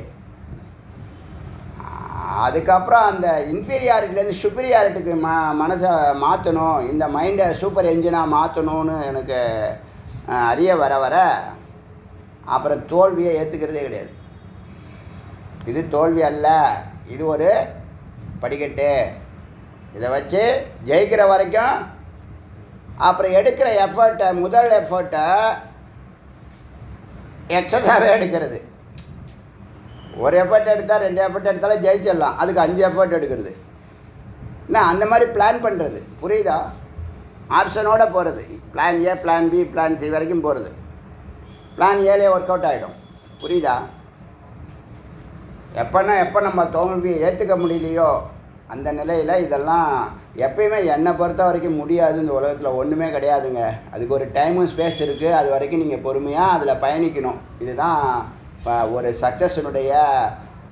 A: அதுக்கப்புறம் அந்த இன்ஃபீரியாரிட்டிலேருந்து சுப்பீரியாரிட்டிக்கு மனசை மாற்றணும், இந்த மைண்டை சூப்பர் என்ஜினாக மாற்றணும்னு எனக்கு அறிய வர அப்புறம் தோல்வியை ஏற்றுக்கிறதே கிடையாது. இது தோல்வி அல்ல, இது ஒரு படிக்கட்டு. இதை வச்சு ஜெயிக்கிற வரைக்கும் அப்புறம் எடுக்கிற எஃபர்ட்டை, முதல் எஃபர்ட்டை எக்ஸஸாகவே எடுக்கிறது. ஒரு எஃபர்ட் எடுத்தால் 2 எஃபர்ட் எடுத்தாலும் ஜெயிச்சிடலாம். அதுக்கு 5 எஃபர்ட் எடுக்கிறது. நான் அந்த மாதிரி பிளான் பண்ணுறது. புரியுதா? ஆப்ஷனோடு போகிறது. Plan A, plan B, plan C வரைக்கும் போகிறது. பிளான் ஏலே ஒர்க் அவுட் ஆகிடும். புரியுதா? எப்போ நம்ம தோல்வியை ஏற்றுக்க முடியலையோ அந்த நிலையில் இதெல்லாம் எப்பயுமே என்னை பொறுத்த வரைக்கும் முடியாது. இந்த உலகத்தில் ஒன்றுமே கிடையாதுங்க. அதுக்கு ஒரு டைமும் ஸ்பேஸ் இருக்குது. அது வரைக்கும் நீங்கள் பொறுமையாக அதில் பயணிக்கணும். இதுதான் ஒரு சக்ஸஸினுடைய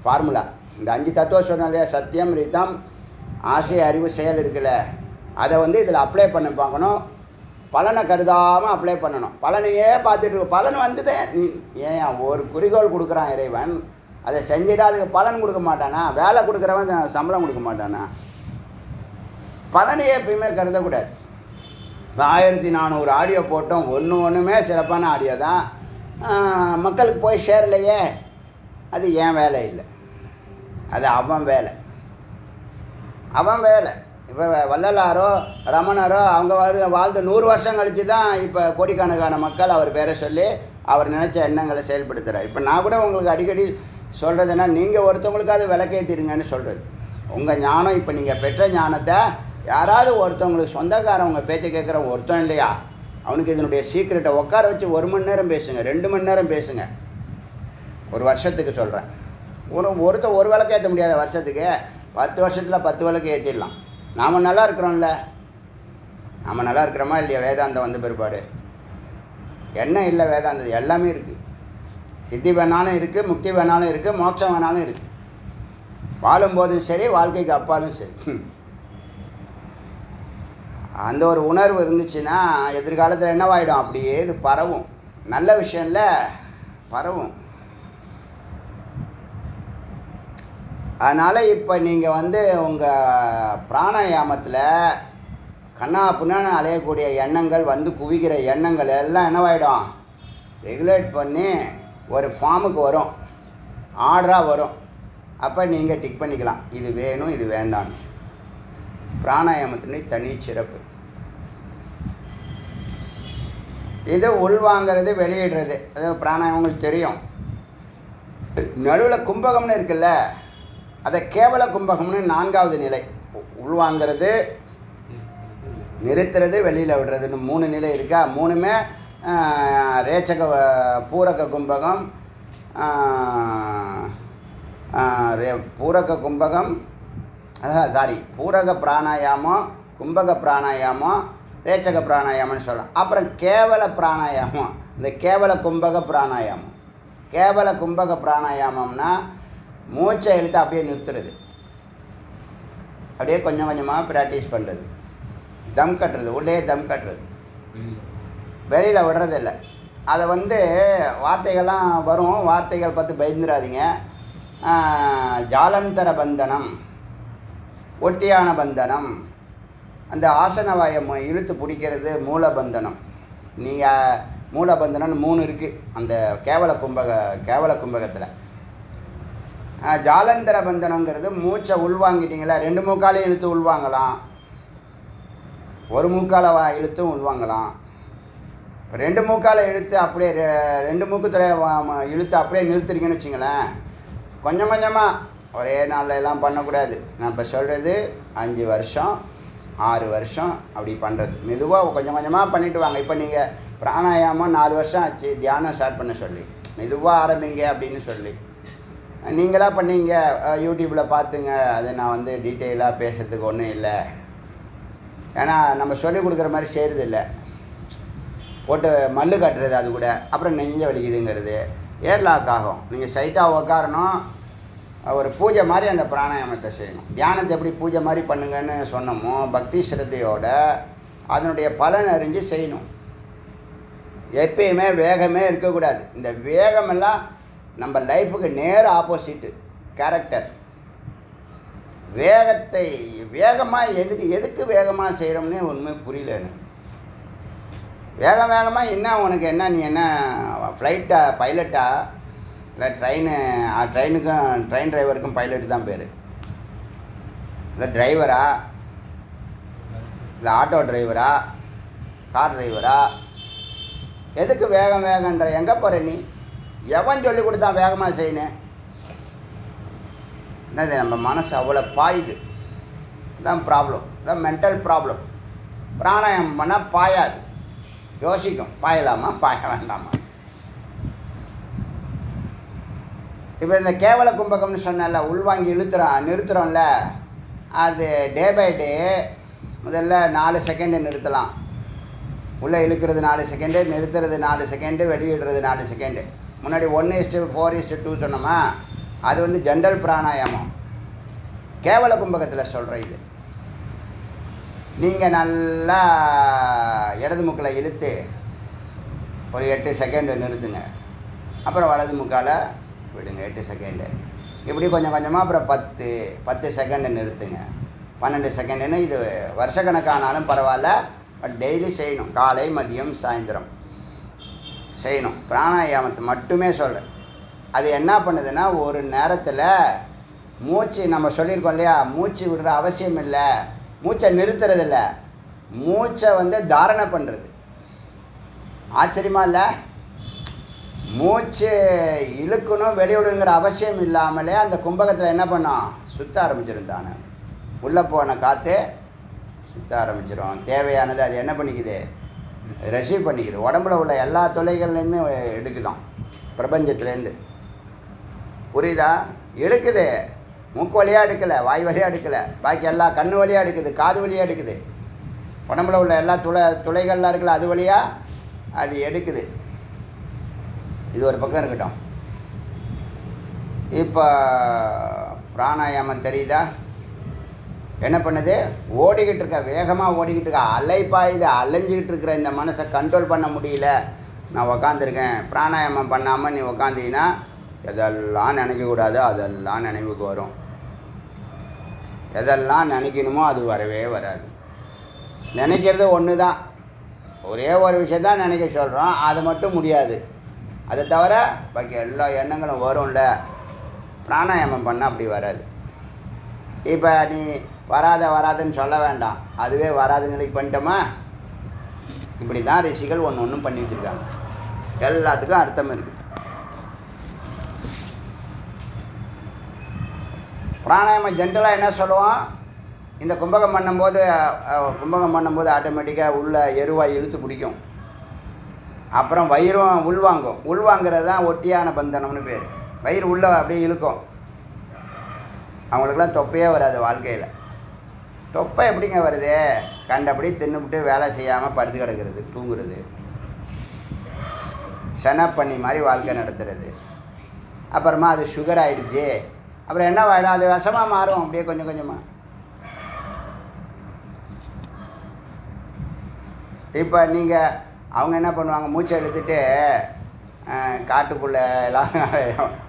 A: ஃபார்முலா. இந்த 5 தத்துவம் சொன்னாலே சத்தியம், ரிதம், ஆசை, அறிவு, செயல் இருக்குல்ல, அதை வந்து இதில் அப்ளை பண்ணி பார்க்கணும். பலனை கருதாமல் அப்ளை பண்ணணும். பலனையே பார்த்துட்டு பலன் வந்துதே. ஏன் ஒரு குறிக்கோள் கொடுக்குறான் இறைவன், அதை செஞ்சுட்டா அதுக்கு பலன் கொடுக்க மாட்டானா? வேலை கொடுக்குறவன் சம்பளம் கொடுக்க மாட்டானா? பலனையே எப்பயுமே கருதக்கூடாது. இப்போ 1400 ஆடியோ போட்டோம், ஒன்றுமே சிறப்பான ஆடியோ தான், மக்களுக்கு போய் சேரலையே, அது ஏன் வேலை இல்லை, அது அவன் வேலை, அவன் வேலை. இப்போ வள்ளலாரோ ரமணரோ அவங்க வாழ்ந்த 100 வருஷம் கழித்து தான் இப்போ கோடிக்கணக்கான மக்கள் அவர் பேரை சொல்லி அவர் நினச்ச எண்ணங்களை செயல்படுத்துகிறார். இப்போ நான் கூட உங்களுக்கு அடிக்கடி சொல்கிறதுன்னா, நீங்கள் ஒருத்தவங்களுக்காவது விளக்கேற்றிடுங்கன்னு சொல்கிறது. உங்கள் ஞானம், இப்போ நீங்கள் பெற்ற ஞானத்தை யாராவது ஒருத்தவங்களுக்கு சொந்தக்காரவங்க பேச்சை கேட்குற ஒருத்தம் இல்லையா, அவனுக்கு இதனுடைய சீக்கிரட்டை உட்கார வச்சு 1 மணி நேரம் பேசுங்க, 2 மணி நேரம் பேசுங்க. ஒரு வருஷத்துக்கு சொல்கிறேன். ஒருத்தன் ஒரு விளக்கு ஏற்ற முடியாத வருஷத்துக்கு 10 வருஷத்தில் 10 விளக்கு ஏற்றிடலாம். நாம் நல்லா இருக்கிறோம்ல, நாம் நல்லா இருக்கிறோமா இல்லையா? வேதாந்தம் வந்த பிற்பாடு என்ன இல்லை? வேதாந்தம் எல்லாமே இருக்குது. சித்தி வேணாலும் இருக்குது, முக்தி வேணாலும் இருக்குது, மோட்சம் வேணாலும் இருக்குது. வாழும்போதும் சரி, வாழ்க்கைக்கு அப்பாலும் சரி. அந்த ஒரு உணர்வு இருந்துச்சுன்னா எதிர்காலத்தில் என்னவாயிடும்? அப்படியே இது பரவும். நல்ல விஷயம்ல பரவும். அதனால் இப்போ நீங்கள் உங்கள் பிராணாயாமத்தில் கண்ணா புண்ணான்னு அலையக்கூடிய எண்ணங்கள் குவிக்கிற எண்ணங்கள் எல்லாம் என்னவாயிடும்? ரெகுலேட் பண்ணி ஒரு ஃபார்முக்கு வரும், ஆர்டராக வரும். அப்போ நீங்கள் டிக் பண்ணிக்கலாம், இது வேணும் இது வேண்டான்னு. பிராணாயாமத்தினுடைய தனி சிறப்பு இது. உள்வாங்கிறது வெளியிடுறது, அது பிராணாயாமங்களுக்கு தெரியும். நடுவில் கும்பகம்னு இருக்குல்ல, அதை கேவல கும்பகம்னு 4வது நிலை. உள்வாங்கிறது, நிறுத்துறது, வெளியில் விடுறதுன்னு 3 நிலை இருக்கா? 3மே ரேச்சக பூரக கும்பகம், பூரக கும்பகம், பூரக பிராணாயாமம், கும்பக பிராணாயாமம், ரேச்சக பிராணாயாமம்னு சொல்லலாம். அப்புறம் கேவல பிராணாயாமம், இந்த கேவல கும்பக பிராணாயாமம். கேவல கும்பக பிராணாயாமம்னா மூச்சை இழுத்து அப்படியே நிறுத்துறது, அப்படியே கொஞ்சம் கொஞ்சமாக ப்ராக்டிஸ் பண்ணுறது. தம் கட்டுறது, உள்ளே தம் கட்டுறது, வெளியில் விடுறதில்லை. அதை வார்த்தைகள்லாம் வரும், வார்த்தைகள் பார்த்து பயந்துடாதீங்க. ஜாலந்தர பந்தனம், ஒட்டியான பந்தனம், அந்த ஆசனவாயம் இழுத்து பிடிக்கிறது மூலபந்தனம். நீங்கள் மூலபந்தனம்னு 3 இருக்குது அந்த கேவல கும்பகத்தில். ஜாலந்தர பந்தனங்கிறது மூச்சை உள்வாங்கிட்டீங்களா, 2 மூக்காலையும் இழுத்து உள்வாங்கலாம், 1 மூக்கால இழுத்தும் உள்வாங்கலாம். இப்போ 2 மூக்கால இழுத்து அப்படியே 2 மூக்குத்தில் இழுத்து அப்படியே நிறுத்துறீங்கன்னு வச்சுங்களேன். கொஞ்சம் கொஞ்சமாக, ஒரே நாளில் எல்லாம் பண்ணக்கூடாது. நான் இப்போ சொல்கிறது 5 வருஷம் 6 வருஷம் அப்படி பண்ணுறது. மெதுவாக கொஞ்சம் கொஞ்சமாக பண்ணிவிட்டு வாங்க. இப்போ நீங்கள் பிராணாயாமம் 4 வருஷம் ஆச்சு தியானம் ஸ்டார்ட் பண்ண சொல்லி, மெதுவாக ஆரம்பிங்க அப்படின்னு சொல்லி நீங்களாக பண்ணீங்க. யூடியூப்பில் பார்த்துங்க, அது நான் டீட்டெயிலாக பேசுகிறதுக்கு ஒன்றும் இல்லை. ஏன்னா நம்ம சொல்லிக் கொடுக்குற மாதிரி செய்கிறது இல்லை, போட்டு மல்லு கட்டுறது. அது கூட அப்புறம் நெஞ்ச வலிக்குதுங்கிறது ஏர்லாக் ஆகும். நீங்கள் ஸ்ட்ரைட்டாக உட்காரணும், ஒரு பூஜை மாதிரி அந்த பிராணாயாமத்தை செய்யணும். தியானத்தை எப்படி பூஜை மாதிரி பண்ணுங்கன்னு சொன்னோமோ, பக்தி ஸ்ரத்தையோட அதனுடைய பலன் அறிஞ்சு செய்யணும். எப்பயுமே வேகமே இருக்கக்கூடாது. இந்த வேகமெல்லாம் நம்ம லைஃபுக்கு நேர் ஆப்போசிட்டு கேரக்டர். வேகத்தை வேகமாக எதுக்கு வேகமாக செய்கிறோம்னே ஒன்றுமே புரியல எனக்கு. வேகமாக என்ன உனக்கு என்ன, நீ என்ன ஃப்ளைட்டா, பைலட்டா, இல்லை ட்ரெயினுக்கும் ட்ரெயின் டிரைவருக்கும் பைலட்டு தான் பேர், இல்லை டிரைவரா, இல்லை ஆட்டோ டிரைவரா, கார் டிரைவரா? எதுக்கு வேகன்ற? எங்கே போகிற நீ? எவன் சொல்லி கொடுத்தான் வேகமாக செய்யணும்? என்னது, நம்ம மனசு அவ்வளோ பாயுது. இதுதான் ப்ராப்ளம், இதுதான் மென்டல் ப்ராப்ளம். பிராணாயாமம் பண்ணால் பாயாது, யோசிக்கும், பாயலாமா பாய வேண்டாமா. இப்போ இந்த கேவல கும்பகம்னு சொன்னல, உள்வாங்கி நிறுத்துகிறோம்ல, அது டே பை டே முதல்ல 4 செகண்டு நிறுத்தலாம். உள்ளே இழுக்கிறது 4 செகண்டு, நிறுத்துறது 4 செகண்டு, வெளியிடுறது 4 செகண்டு. முன்னாடி 1:4:2 சொன்னோமா, அது ஜென்ரல் பிராணாயாமம். கேவல கும்பகத்தில் சொல்கிற இது. நீங்கள் நல்லா இடது மூக்கில் இழுத்து ஒரு 8 செகண்டு நிறுத்துங்க. அப்புறம் வலது மூக்கால் விடுங்க 8 செகண்டு. இப்படி கொஞ்சம் கொஞ்சமாக அப்புறம் 10 செகண்டு நிறுத்துங்க. 12 செகண்டுன்னு இது வருஷக்கணக்கானாலும் பரவாயில்ல, பட் டெய்லி செய்யணும். காலை மதியம் சாயந்தரம் செய்யணும். பிராணாயாமத்தை மட்டுமே சொல்கிறேன். அது என்ன பண்ணுதுன்னா, ஒரு நேரத்தில் மூச்சு நம்ம சொல்லியிருக்கோம் இல்லையா, மூச்சு விடுற அவசியம் இல்லை, மூச்சை நிறுத்துறதில்ல, மூச்சை தாரணை பண்ணுறது. ஆச்சரியமா இல்லை? மூச்சு இழுக்கணும் வெளியிடுங்கிற அவசியம் இல்லாமலே அந்த கும்பகத்தில் என்ன பண்ணோம், சுற்ற ஆரம்பிச்சிருந்தானே. உள்ளே போன காற்று சுற்ற ஆரம்பிச்சிடும். தேவையானது அது என்ன பண்ணிக்குது, ரிசீவ் பண்ணிக்குது. உடம்புல உள்ள எல்லா தொலைகள்லேருந்து எடுக்குதான், பிரபஞ்சத்துலேருந்து. புரியுதா? எடுக்குது. மூக்கு வழியாக எடுக்கலை, வாய் வழியாக எடுக்கலை, பாக்கி எல்லா கண்ணு வழியாக எடுக்குது, காது வழியாக எடுக்குது. உடம்புல உள்ள எல்லா துளைகள்லாம் இருக்குல்ல, அது வழியாக அது எடுக்குது. இது ஒரு பக்கம் இருக்கட்டும். இப்போ பிராணாயாமம் தெரியுதா? என்ன பண்ணுது? ஓடிக்கிட்டு இருக்க, வேகமாக ஓடிக்கிட்டு இருக்க, அலைப்பாயுது, அலைஞ்சிக்கிட்டு இருக்கிற இந்த மனசை கண்ட்ரோல் பண்ண முடியல. நான் உக்காந்துருக்கேன். பிராணாயாமம் பண்ணாமல் நீ உக்காந்தீங்கன்னா எதெல்லாம் நினைக்கக்கூடாதோ அதெல்லாம் நினைவுக்கு வரும். எதெல்லாம் நினைக்கணுமோ அது வரவே வராது. நினைக்கிறது ஒன்று தான், ஒரே ஒரு விஷயந்தான் நினைக்க சொல்கிறோம், அது மட்டும் முடியாது. அதை தவிர பாக்கி எல்லா எண்ணங்களும் வரும்ல. பிராணாயாமம் பண்ணால் அப்படி வராது. இப்போ நீ வராதுன்னு சொல்ல வேண்டாம், அதுவே வராத நிலைக்கு பண்ணிட்டோமா. இப்படி தான் ரிஷிகள் ஒன்றும் பண்ணி வச்சுருக்காங்க. எல்லாத்துக்கும் அர்த்தம் இருக்குது. பிராணாயாமம் ஜென்ரலாக என்ன சொல்லுவோம், இந்த கும்பகம் பண்ணும்போது ஆட்டோமேட்டிக்காக உள்ள எருவாய் இழுத்து பிடிக்கும். அப்புறம் வயிறும் உள்வாங்கும். உள்வாங்கிறது தான் ஒட்டியான பந்தனம்னு பேர். வயிறு உள்ளே அப்படியே இழுக்கும். அவங்களுக்கெல்லாம் தொப்பையே வராது வாழ்க்கையில். தொப்பை எப்படிங்க வருது? கண்டபடி தின்னுபிட்டு வேலை செய்யாமல் படுத்து கிடக்கிறது, தூங்குறது, செனப்பண்ணி மாதிரி வாழ்க்கை நடத்துறது. அப்புறமா அது சுகர் ஆகிடுச்சு, அப்புறம் என்ன ஆகிடும், அது விஷமாக மாறும் அப்படியே கொஞ்சம் கொஞ்சமாக. இப்போ நீங்கள் அவங்க என்ன பண்ணுவாங்க, மூச்சை எடுத்துகிட்டு காட்டுக்குள்ளே எல்லாம்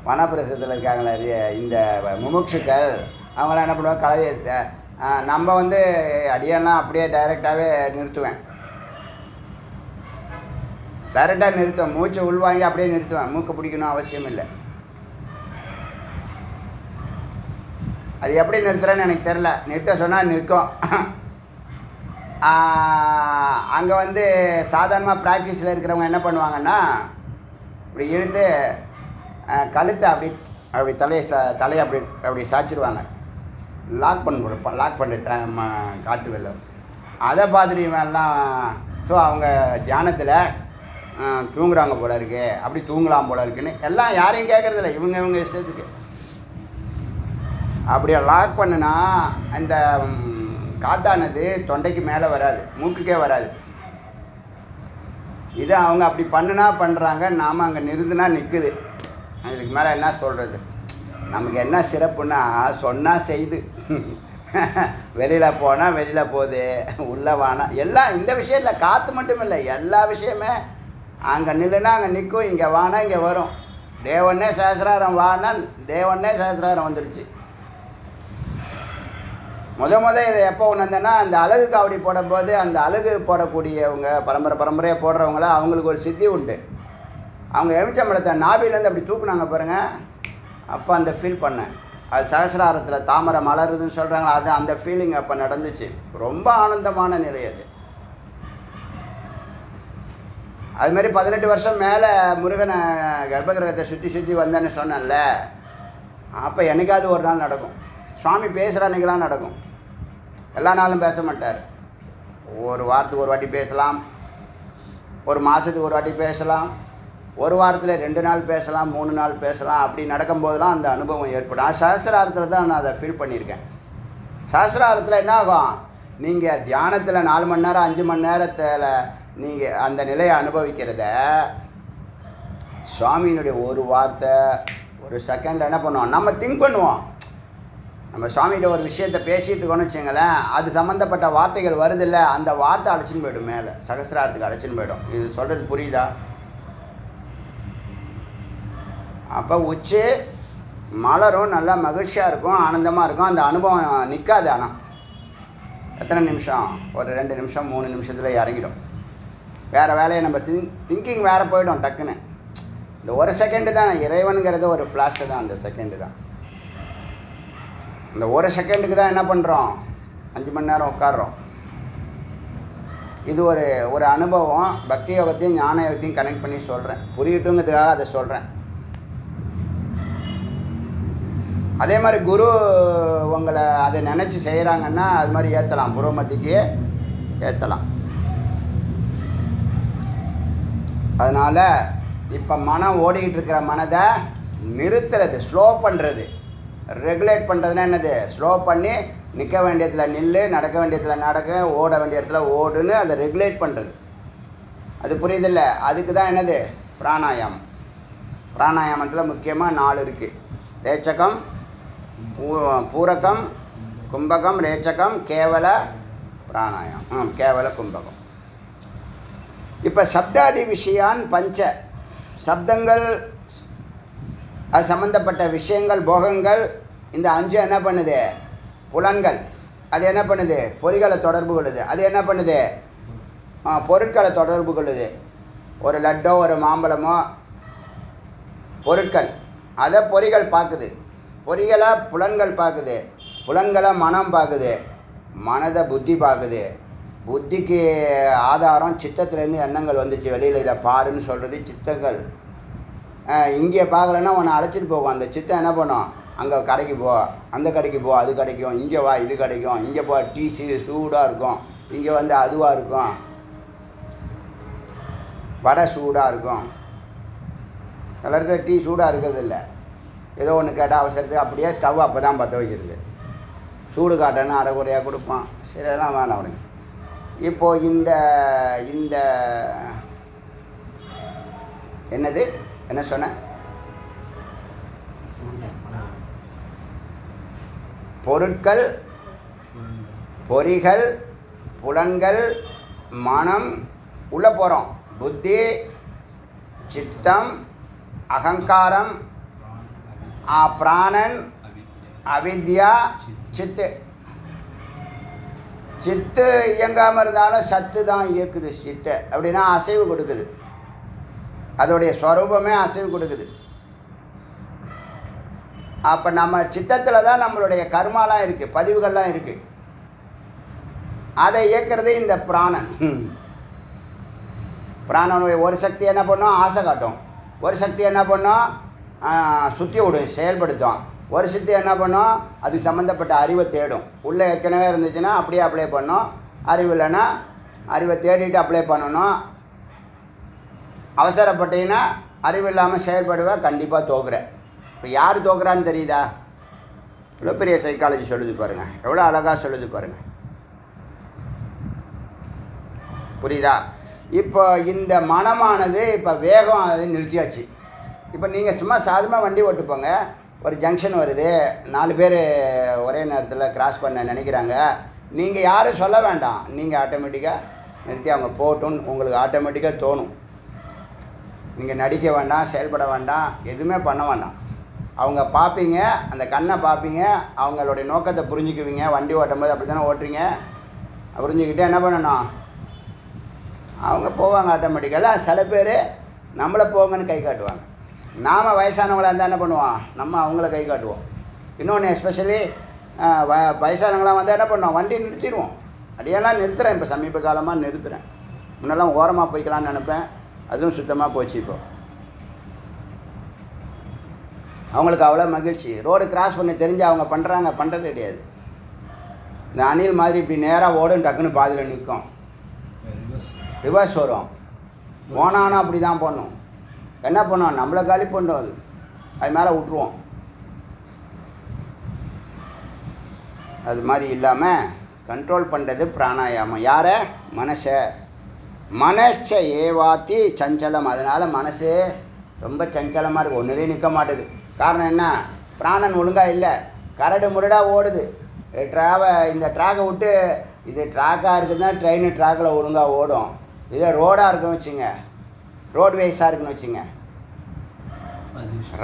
A: வனப்பிரசத்தில் இருக்காங்களே இந்த முமுட்சுக்கள், அவங்களாம் என்ன பண்ணுவாங்க, களையை நம்ம அடியெல்லாம் அப்படியே டைரெக்டாகவே நிறுத்துவேன். டைரெக்டாக நிறுத்துவேன். மூச்சை உள்வாங்கி அப்படியே நிறுத்துவேன். மூக்கை பிடிக்கணும் அவசியம் இல்லை. அது எப்படி நிறுத்துறேன்னு எனக்கு தெரில. நிறுத்த சொன்னால் நிற்கும். அங்கே சாதாரணமாக ப்ராக்டிஸில் இருக்கிறவங்க என்ன பண்ணுவாங்கன்னா, இப்படி இழுத்து கழுத்தை அப்படி தலையை அப்படி சாய்ச்சிடுவாங்க. லாக் பண்ணி காற்று வெள்ளம். அதை பார்த்துட்டுலாம் ஸோ அவங்க தியானத்தில் தூங்குறாங்க போல இருக்கு, அப்படி தூங்கலாம் போல இருக்குன்னு எல்லாம் யாரையும் கேட்குறதில்ல, இவங்க இஷ்டத்துக்கு. அப்படியே லாக் பண்ணுனா அந்த காத்தானது தொண்டைக்கு மேலே வராது, மூக்குக்கே வராது. இது அவங்க அப்படி பண்ணுறாங்க, நாம் அங்கே நிறுத்துனா நிற்குது. இதுக்கு மேலே என்ன சொல்கிறது? நமக்கு என்ன சிறப்புன்னா, சொன்னால் செய்து. வெளியில் போனால் வெளியில் போகுது, உள்ளே வானா எல்லாம். இந்த விஷயத்தில் காற்று மட்டும் இல்லை, எல்லா விஷயமே அங்கே நில்லுனா அங்கே நிற்கும், இங்கே வானா இங்கே வரும். டே ஒன்னே சஹஸ்ராரம் வானா டே ஒன்னே சஹஸ்ராரம் வந்துடுச்சு. முத இதை எப்போ உணர்ந்தேன்னா, அந்த அழகு காவடி போடும்போது அந்த அழகு போடக்கூடியவங்க பரம்பரையாக போடுறவங்கள அவங்களுக்கு ஒரு சித்தி உண்டு. அவங்க எலுமிச்சம்பழத்தை நாபிலேருந்து அப்படி தூக்குனாங்க பாருங்கள், அப்போ அந்த ஃபீல் பண்ணேன். அது சஹஸ்ராரத்தில் தாமரை மலருதுன்னு சொல்கிறாங்களா, அது அந்த ஃபீலிங் அப்போ நடந்துச்சு. ரொம்ப ஆனந்தமான நிலை அது. அதுமாரி 18 வருஷம் மேலே முருகனை கர்ப்பகிரகத்தை சுற்றி வந்தேன்னு சொன்னேன்ல, அப்போ என்னைக்காவது ஒரு நாள் நடக்கும். சுவாமி பேசுகிற அன்றைக்கெலாம் நடக்கும். எல்லா நாளும் பேச மாட்டார். ஒரு வாரத்துக்கு ஒரு வாட்டி பேசலாம், ஒரு மாதத்துக்கு ஒரு வாட்டி பேசலாம், ஒரு வாரத்தில் 2 நாள் பேசலாம், 3 நாள் பேசலாம். அப்படி நடக்கும்போதெல்லாம் அந்த அனுபவம் ஏற்படும். சஹஸ்ராரத்தில் தான் நான் அதை ஃபீல் பண்ணியிருக்கேன். சஹஸ்ராரத்தில் என்ன ஆகும், நீங்கள் தியானத்தில் 4 மணி நேரம் 5 மணி நேரத்தில் நீங்கள் அந்த நிலையை அனுபவிக்கிறத சுவாமியினுடைய ஒரு வார்த்தை ஒரு செகண்டில் என்ன பண்ணுவோம், நம்ம திங்க் பண்ணுவோம். நம்ம சுவாமிகிட்ட ஒரு விஷயத்தை பேசிகிட்டு இருக்கோன்னு வச்சுங்களேன், அது சம்மந்தப்பட்ட வார்த்தைகள் வருதில்ல, அந்த வார்த்தை அழைச்சின்னு போய்டும், மேலே சகசிராரத்துக்கு அழைச்சின்னு போய்டும். இது சொல்கிறது புரியுதா? அப்போ உச்சி மலரும், நல்லா மகிழ்ச்சியாக இருக்கும், ஆனந்தமாக இருக்கும். அந்த அனுபவம் நிற்காது. ஆனால் எத்தனை நிமிஷம்? ஒரு 2 நிமிஷம் 3 நிமிஷத்தில் இறங்கிடும். வேறு வேலையை நம்ம திங்கிங் வேறு போயிடும் டக்குன்னு. இந்த ஒரு செகண்டு தான் இறைவனுங்கிறது, ஒரு ஃப்ளாஷு தான். அந்த செகண்டு தான், இந்த ஒரு செகண்டுக்கு தான் என்ன பண்ணுறோம், 5 மணி நேரம் உட்காடுறோம். இது ஒரு அனுபவம். பக்தி யோகத்தையும் ஞான யோகத்தையும் கனெக்ட் பண்ணி சொல்கிறேன், புரியட்டுங்கிறதுக்காக அதை சொல்கிறேன். அதே மாதிரி குரு உங்களை அதை நினச்சி செய்கிறாங்கன்னா அது மாதிரி ஏற்றலாம், புரோமத்திக்கு ஏற்றலாம். அதனால் இப்போ மனம் ஓடிக்கிட்டு இருக்கிற மனதை நிறுத்துறது, ஸ்லோ பண்ணுறது. ரெகுலேட் பண்ணுறதுனா என்னது? ஸ்லோ பண்ணி நிற்க வேண்டியதில் நில்லு, நடக்க வேண்டியதில் நடக்க, ஓட வேண்டிய இடத்துல ஓடுன்னு அதை ரெகுலேட் பண்ணுறது. அது புரியுதில்ல? அதுக்கு தான் என்னது? பிராணாயாமம். பிராணாயாமத்தில் முக்கியமாக 4 இருக்குது. ரேச்சகம், பூரகம், கும்பகம், ரேச்சகம், கேவல பிராணாயாமம், கேவல கும்பகம். இப்போ சப்தாதி விஷயான் பஞ்ச, சப்தங்கள் அது சம்மந்தப்பட்ட விஷயங்கள், போகங்கள், இந்த 5 என்ன பண்ணுது? புலன்கள். அது என்ன பண்ணுது? பொறிகளை தொடர்பு கொள்ளுது. அது என்ன பண்ணுது? பொருட்களை தொடர்பு கொள்ளுது. ஒரு லட்டோ, ஒரு மாம்பழமோ பொருட்கள், அதை பொறிகள் பார்க்குது. பொறிகளை புலன்கள் பார்க்குது. புலன்களை மனம் பார்க்குது. மனதை புத்தி பார்க்குது. புத்திக்கு ஆதாரம் சித்தத்துலேருந்து எண்ணங்கள் வந்துச்சு வெளியில், இதை பாருன்னு சொல்கிறது சித்தங்கள். இங்கே பார்க்கலன்னா உன்னை அழைச்சிட்டு போகும். அந்த சித்தம் என்ன பண்ணும்? அங்கே கடைக்கு போ, அந்த கடைக்கு போ, அது கிடைக்கும், இங்கே வா இது கிடைக்கும், இங்கே போ டீ சூடாக இருக்கும், இங்கே வந்து அதுவாக இருக்கும், வடை சூடாக இருக்கும். சில இடத்துல டீ சூடாக இருக்கிறது இல்லை, ஏதோ ஒன்று கேட்டால் அவசரத்துக்கு அப்படியே ஸ்டவ் அப்போ தான் பற்ற வைக்கிறது. சூடு காட்டன்னு அரைக்குறையாக கொடுப்பான். சரி, அதெல்லாம் வேணாம் அவனுக்கு. இப்போது இந்த இந்த என்னது என்ன சொன்ன? பொருட்கள், பொறிகள், புலன்கள், மனம், உள்ள போகிறோம். புத்தி, சித்தம், அகங்காரம், பிராணன், அவித்யா, சித்து. சித்து இயங்காமல் இருந்தாலும் சத்து தான் இயக்குது. சித்தை அப்படின்னா அசைவு கொடுக்குது. அதோடைய ஸ்வரூபமே அசைவு கொடுக்குது. அப்போ நம்ம சித்தத்தில் தான் நம்மளுடைய கர்மாலாம் இருக்குது, பதிவுகள்லாம் இருக்குது. அதை இயக்கிறது இந்த பிராணன். பிராணனுடைய ஒரு சக்தி என்ன பண்ணும்? ஆசை காட்டும். ஒரு சக்தி என்ன பண்ணும்? சுற்றி விடும், செயல்படுத்தும். ஒரு சக்தி என்ன பண்ணும்? அதுக்கு சம்மந்தப்பட்ட அறிவை தேடும். உள்ளே ஏற்கனவே இருந்துச்சுன்னா அப்படியே அப்ளை பண்ணும். அறிவு இல்லைன்னா அறிவை தேடிட்டு அப்ளை பண்ணணும். அவசரப்பட்டீங்கன்னா அறிவு இல்லாமல் செயல்படுவேன், கண்டிப்பாக தோக்குறேன். இப்போ யார் தோக்குறான்னு தெரியுதா? இவ்வளோ பெரிய சைக்காலஜி சொல்லுது பாருங்கள், எவ்வளோ அழகாக சொல்லுது பாருங்கள். புரியுதா? இப்போ இந்த மனமானது இப்போ வேகம் அது நிறுத்தியாச்சு. இப்போ நீங்கள் சும்மா சாதமாக வண்டி ஓட்டு போங்க, ஒரு ஜங்ஷன் வருது, 4 பேர் ஒரே நேரத்தில் கிராஸ் பண்ண நினைக்கிறாங்க. நீங்கள் யாரும் சொல்ல வேண்டாம், நீங்கள் ஆட்டோமேட்டிக்காக நிறுத்தி அவங்க போட்டுன்னு உங்களுக்கு ஆட்டோமேட்டிக்காக தோணும். நீங்கள் நடிக்க வேண்டாம், செயல்பட வேண்டாம், எதுவுமே பண்ண வேண்டாம். அவங்க பார்ப்பீங்க, அந்த கண்ணை பார்ப்பீங்க, அவங்களுடைய நோக்கத்தை புரிஞ்சுக்குவீங்க. வண்டி ஓட்டும் போது அப்படி தானே ஓட்டுறீங்க. புரிஞ்சுக்கிட்டு என்ன பண்ணணும்? அவங்க போவாங்க ஆட்டோமேட்டிக்கலாக. சில பேர் நம்மளை போங்கன்னு கை காட்டுவாங்க. நாம் வயசானவங்களாக இருந்தால் என்ன பண்ணுவோம்? நம்ம அவங்கள கை காட்டுவோம். இன்னொன்று எஸ்பெஷலி வயசானவங்களாம் வந்தால் என்ன பண்ணுவோம்? வண்டி நிறுத்திடுவோம். அடியெல்லாம் நிறுத்துகிறேன், இப்போ சமீப காலமாக நிறுத்துகிறேன். முன்னெல்லாம் ஓரமாக போய்க்கலான்னு நினைப்பேன், அதுவும் சுத்தமாக போச்சு. இப்போ அவங்களுக்கு அவ்வளோ மகிழ்ச்சி. ரோடு கிராஸ் பண்ணி தெரிஞ்சு அவங்க பண்ணுறாங்க, பண்ணுறது கிடையாது. இந்த அணில் மாதிரி இப்படி நேராக ஓடும், டக்குன்னு பாதியில் நிற்கும், ரிவர்ஸ் வரும். போனாலும் அப்படி தான் பண்ணும். என்ன பண்ணுவோம்? நம்மளை காலி பண்ணும். அது மேலே விட்டுருவோம். அது மாதிரி இல்லாமல் கண்ட்ரோல் பண்ணுறது பிராணாயாமம். யாரை? மனசை. மனச ஏவாத்தி சஞ்சலம். அதனால் மனசு ரொம்ப சஞ்சலமாக இருக்குது, ஒன்றுலேயும் நிற்க மாட்டுது. காரணம் என்ன? பிராணன் ஒழுங்காக இல்லை, கரடு முரடாக ஓடுது. இந்த ட்ராக்கை விட்டு, இது ட்ராக்காக இருக்குதுன்னா ட்ரெயின் ட்ராக்கில் ஒழுங்காக ஓடும். இதே ரோடாக இருக்குன்னு வச்சுங்க, ரோட்வேஸாக இருக்குன்னு வச்சுங்க,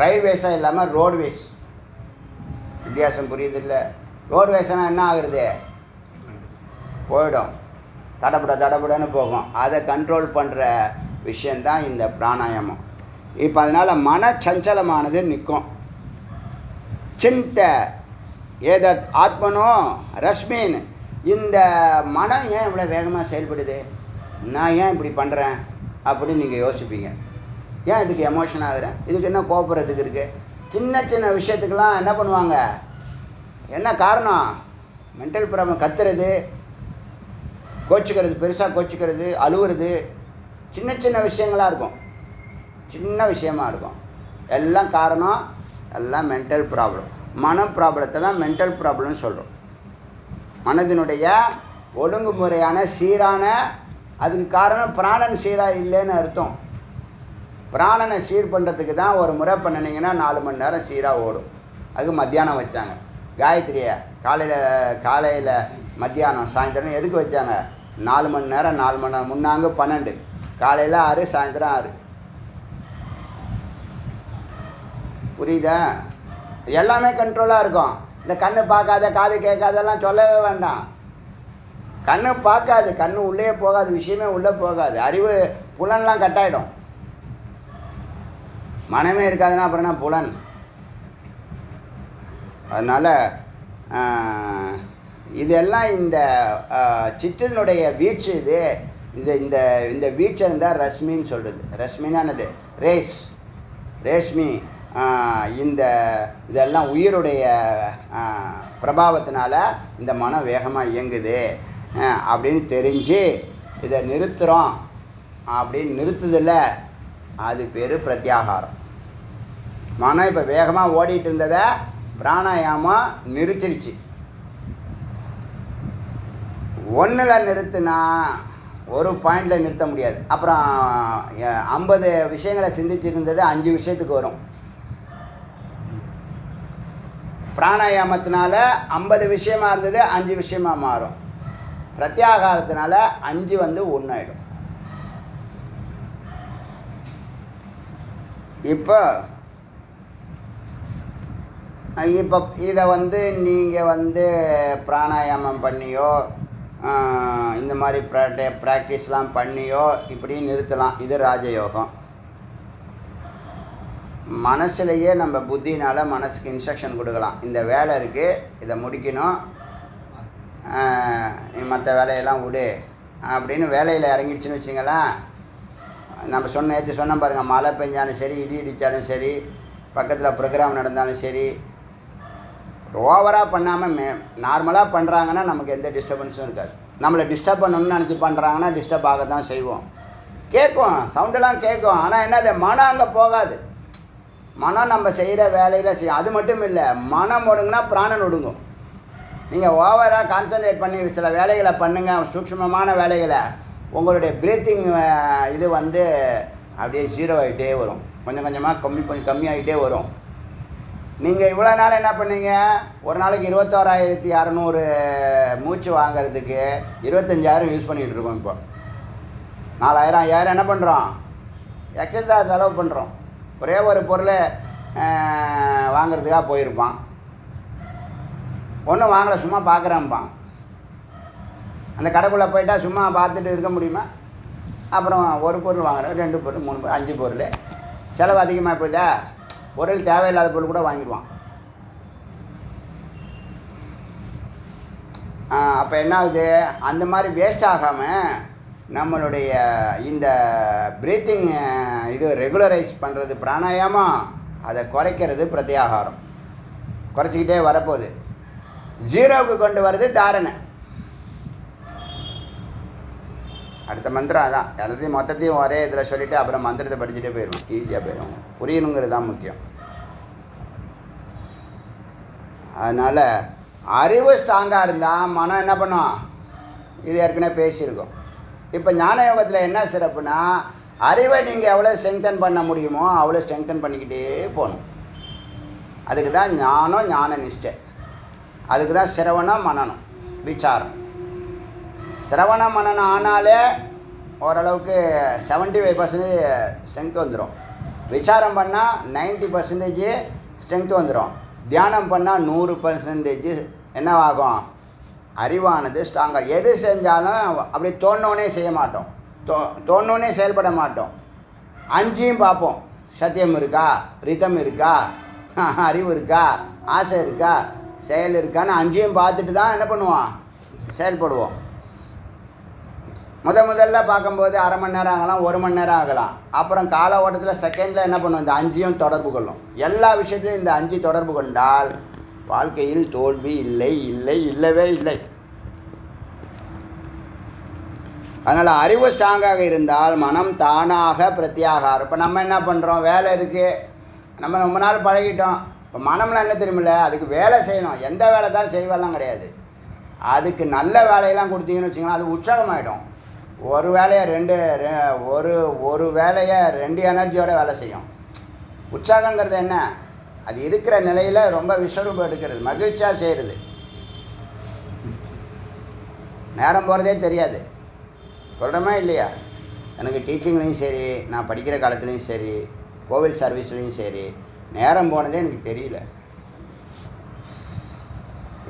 A: ரயில்வேஸாக இல்லாமல் ரோட்வேஸ். வித்தியாசம் புரியுது இல்லை? ரோட்வேஸ்னால் என்ன ஆகுறது? போயிடும், தடபுடன்னு போகும். அதை கண்ட்ரோல் பண்ணுற விஷயந்தான் இந்த பிராணாயாமம். இப்போ அதனால் மனச்சஞ்சலமானது நிற்கும். சிந்த ஏதத் ஆத்மனோ ரஸ்மின். இந்த மனம் ஏன் இவ்வளோ வேகமாக செயல்படுது, நான் ஏன் இப்படி பண்ணுறேன் அப்படின்னு நீங்கள் யோசிப்பீங்க. ஏன் இதுக்கு எமோஷன் ஆகுறேன், இதுக்கு என்ன கோபுறதுக்கு இருக்குது? சின்ன சின்ன விஷயத்துக்கெல்லாம் என்ன பண்ணுவாங்க, என்ன காரணம்? Mental problem. கத்துறது, கோச்சிக்கிறது, பெருசாக கோச்சிக்கிறது, அழுவுறது, சின்ன சின்ன விஷயங்களாக இருக்கும், சின்ன விஷயமாக இருக்கும். எல்லாம் காரணம், எல்லாம் மென்டல் ப்ராப்ளம். மன ப்ராப்ளத்தை தான் மென்டல் ப்ராப்ளம்னு சொல்கிறோம். மனதினுடைய ஒழுங்குமுறையான சீரான, அதுக்கு காரணம் பிராணன் சீராக இல்லைன்னு அர்த்தம். பிராணனை சீர் பண்ணுறதுக்கு தான் ஒரு முறை பண்ணினீங்கன்னா 4 மணி நேரம் சீராக ஓடும். அதுக்கு மத்தியானம் வச்சாங்க காயத்ரியை. காலையில் மத்தியானம் சாயந்தரம் எதுக்கு வச்சாங்க? 4 மணி நேரம். 4 மணி நேரம் முன்னாங்க 12, காலையில் 6, சாயந்தரம் 6. புரியுதா? எல்லாமே கண்ட்ரோலாக இருக்கும். இந்த கண்ணு பார்க்காத, காது கேட்காதெல்லாம் சொல்லவே வேண்டாம். கண்ணு பார்க்காது, கண்ணு உள்ளே போகாது, விஷயமே உள்ளே போகாது. அறிவு புலன்லாம் கட்டாயிடும். மனமே இருக்காதுன்னா அப்புறம் என்ன புலன்? அதனால் இதெல்லாம் இந்த சித்தினுடைய வீச்சு. இந்த இந்த வீச்சை இருந்தால் ரஷ்மின்னு சொல்கிறது. ரஷ்மினானது ரேஷ்மி. இதெல்லாம் உயிருடைய பிரபாவத்தினால இந்த மனம் வேகமாக இயங்குது அப்படின்னு தெரிஞ்சு இதை நிறுத்துகிறோம். அப்படின்னு நிறுத்துதில்ல, அது பேர் பிரத்யாகாரம். மனம் இப்போ வேகமாக ஓடிட்டு இருந்ததை பிராணாயாமம் நிறுத்திடுச்சு. ஒன்றில் நிறுத்துனா ஒரு பாயிண்டில் நிறுத்த முடியாது. அப்புறம் 50 விஷயங்களை சிந்திச்சுட்டு இருந்தது 5 விஷயத்துக்கு வரும். பிராணாயாமத்தினால 50 விஷயமாக இருந்தது 5 விஷயமாக மாறும். பிரத்யாகாரத்தினால 5 1 ஆகிடும். இப்போ இதை நீங்கள் பிராணாயாமம் பண்ணியோ இந்த மாதிரி ப்ராக்டிஸ்லாம் பண்ணியோ இப்படி நிறுத்தலாம். இது ராஜயோகம். மனசுலையே நம்ம புத்தினால் மனசுக்கு இன்ஸ்ட்ரக்ஷன் கொடுக்கலாம். இந்த வேலை இருக்குது, இதை முடிக்கணும், மற்ற வேலையெல்லாம் விடு அப்படின்னு வேலையில் இறங்கிடுச்சின்னு வச்சுங்களேன். நம்ம நேற்று சொன்ன பாருங்கள், மழை பெஞ்சாலும் சரி, இடி இடித்தாலும் சரி, பக்கத்தில் ப்ரோக்ராம் நடந்தாலும் சரி, ஓவராக பண்ணாமல் நார்மலாக பண்ணுறாங்கன்னா நமக்கு எந்த டிஸ்டர்பன்ஸும் இருக்காது. நம்மளை டிஸ்டர்ப் பண்ணணும்னு நினச்சி பண்ணுறாங்கன்னா டிஸ்டர்ப் ஆக தான் செய்வோம். கேட்கும், சவுண்டெல்லாம் கேட்கும். ஆனால் என்ன, அது மனம் அங்கே போகாது. மனம் நம்ம செய்கிற வேலையில் செய்யும். அது மட்டும் இல்லை, மனம் ஒடுங்குனா பிராணன் ஒடுங்கும். நீங்கள் ஓவராக கான்சன்ட்ரேட் பண்ணி சில வேலைகளை பண்ணுங்கள், சூக்ஷ்மமான வேலைகளை, உங்களுடைய ப்ரீத்திங் இது அப்படியே 0 ஆகிட்டே வரும். கொஞ்சம் கொஞ்சமாக கம்மியாகிட்டே வரும். நீங்கள் இவ்வளோ நாள் என்ன பண்ணீங்க, ஒரு நாளைக்கு 21,600 மூச்சு வாங்கிறதுக்கு 25,000 யூஸ் பண்ணிகிட்டு இருக்கோம். இப்போ 4,000 5,000 என்ன பண்ணுறோம், எக்ஸசைஸ் செலவு பண்ணுறோம். ஒரே ஒரு பொருளை வாங்கிறதுக்காக போயிருப்பான், ஒன்றும் வாங்கலை, சும்மா பார்க்குறான்ப்பான். அந்த கடைக்குள்ளே போயிட்டால் சும்மா பார்த்துட்டு இருக்க முடியுமா? அப்புறம் ஒரு பொருள் வாங்குறேன், 2 பொருள், 3 பொருள், 5 பொருள், செலவு அதிகமாக போயிதா, பொருள் தேவையில்லாத பொருள் கூட வாங்கிடுவான். அப்போ என்ன ஆகுது, அந்த மாதிரி வேஸ்ட் ஆகாமல் நம்மளுடைய இந்த ப்ரீத்திங் இது ரெகுலரைஸ் பண்ணுறது பிராணாயாமம், அதை குறைக்கிறது பிரத்யாகாரம். குறைச்சிக்கிட்டே வரப்போகுது. 0க்கு கொண்டு வர்றது தாரணை. அடுத்த மந்திரம் அதான். எல்லாத்தையும் மொத்தத்தையும் ஒரே இதில் சொல்லிவிட்டு அப்புறம் மந்திரத்தை படிச்சுட்டே போயிடுவோம், ஈஸியாக போயிடுவோம். புரியணுங்கிறது தான் முக்கியம். அதனால் அறிவு ஸ்ட்ராங்காக இருந்தால் மனம் என்ன பண்ணும், இது ஏற்கனவே பேசியிருக்கோம். இப்போ ஞான யோகத்தில் என்ன சிறப்புனா, அறிவை நீங்கள் எவ்வளோ ஸ்ட்ரெங்தன் பண்ண முடியுமோ அவ்வளோ ஸ்ட்ரெங்தன் பண்ணிக்கிட்டே போகணும். அதுக்கு தான் ஞானம், ஞான நிஷ்டை. அதுக்கு தான் சிரவணம், மனனம், விசாரம். சிரவணம் மனனம் ஆனாலே ஓரளவுக்கு 75% ஸ்ட்ரென்த் வந்துடும். விசாரம் பண்ணால் 90% ஸ்ட்ரென்த் வந்துடும். தியானம் பண்ணால் 100% என்னவாகும், அறிவானது ஸ்ட்ராங்காக. எது செஞ்சாலும் அப்படி தோணுனே செய்ய மாட்டோம், தோணுனே செயல்பட மாட்டோம். 5 பார்ப்போம். சத்தியம் இருக்கா, ரிதம் இருக்கா, அறிவு இருக்கா, ஆசை இருக்கா, செயல் இருக்கான்னு 5 பார்த்துட்டு தான் என்ன பண்ணுவோம், செயல்படுவோம். முதல்ல பார்க்கும்போது அரை மணி நேரம் ஆகலாம், 1 மணி நேரம் ஆகலாம். அப்புறம் கால ஓட்டத்தில் செகண்டில் என்ன பண்ணுவோம், இந்த 5 தொடர்பு கொள்ளும். எல்லா விஷயத்திலும் இந்த 5 தொடர்பு கொண்டால் வாழ்க்கையில் தோல்வி இல்லவே இல்லை. அதனால் அறிவு ஸ்ட்ராங்காக இருந்தால் மனம் தானாக பிரத்யாகாரம். இப்போ நம்ம என்ன பண்ணுறோம், வேலை இருக்குது, நம்ம ரொம்ப நாள் பழகிட்டோம். இப்போ மனம்லாம் என்ன தெரியுமில்ல, அதுக்கு வேலை செய்யணும். எந்த வேலை தான் செய்வேலாம் கிடையாது. அதுக்கு நல்ல வேலையெல்லாம் கொடுத்தீங்கன்னு வச்சிங்கன்னா அது உற்சாகமாகிடும். ஒரு வேலையை ஒரு வேலையை 2 எனர்ஜியோட வேலை செய்யும். உற்சாகங்கிறது என்ன, அது இருக்கிற நிலையில் ரொம்ப விஸ்வரூபம் எடுக்கிறது, மகிழ்ச்சியாக செய்கிறது. நேரம் போகிறதே தெரியாது. சொல்கிறோமா இல்லையா? எனக்கு டீச்சிங்லேயும் சரி, நான் படிக்கிற காலத்துலேயும் சரி, கோவில் சர்வீஸ்லேயும் சரி, நேரம் போனதே எனக்கு தெரியல.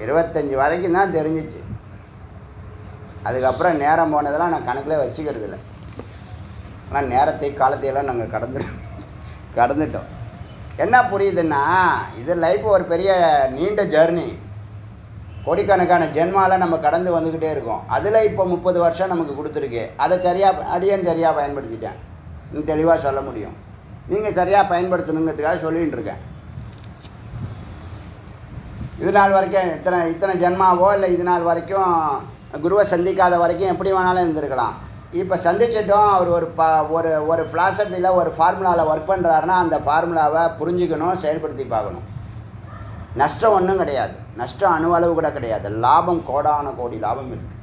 A: 25 வரைக்கும் தான் தெரிஞ்சிச்சு. அதுக்கப்புறம் நேரம் போனதெல்லாம் நான் கணக்கில் வச்சுக்கிறது இல்லை. ஆனால் நேரத்தை காலத்தையெல்லாம் நாங்கள் கடந்துட்டோம். என்ன புரியுதுன்னா, இது லைஃப் ஒரு பெரிய நீண்ட ஜர்னி. கோடிக்கணக்கான ஜென்மாவில் நம்ம கடந்து வந்துக்கிட்டே இருக்கோம். அதில் இப்போ 30 வருஷம் நமக்கு கொடுத்துருக்கு. அதை அடியேன் சரியாக பயன்படுத்திட்டேன். இன்னும் தெளிவாக சொல்ல முடியும். நீங்கள் சரியாக பயன்படுத்தணுங்கிறதுக்காக சொல்லிகிட்டு இருக்கேன். இது நாள் வரைக்கும் இத்தனை ஜென்மாவோ இல்லை இது நாள் வரைக்கும் குருவை சந்திக்காத வரைக்கும் எப்படி வேணாலும் இருந்திருக்கலாம். இப்போ சந்திச்சிட்டோம். அவர் ஒரு ஃபிலாசபியில் ஒரு ஃபார்முலாவில் ஒர்க் பண்ணுறாருன்னா அந்த ஃபார்முலாவை புரிஞ்சுக்கணும், செயல்படுத்தி பார்க்கணும். நஷ்டம் ஒன்றும் கிடையாது, நஷ்டம் அணுவளவு கூட கிடையாது. லாபம் கோடான கோடி லாபம் இருக்குது.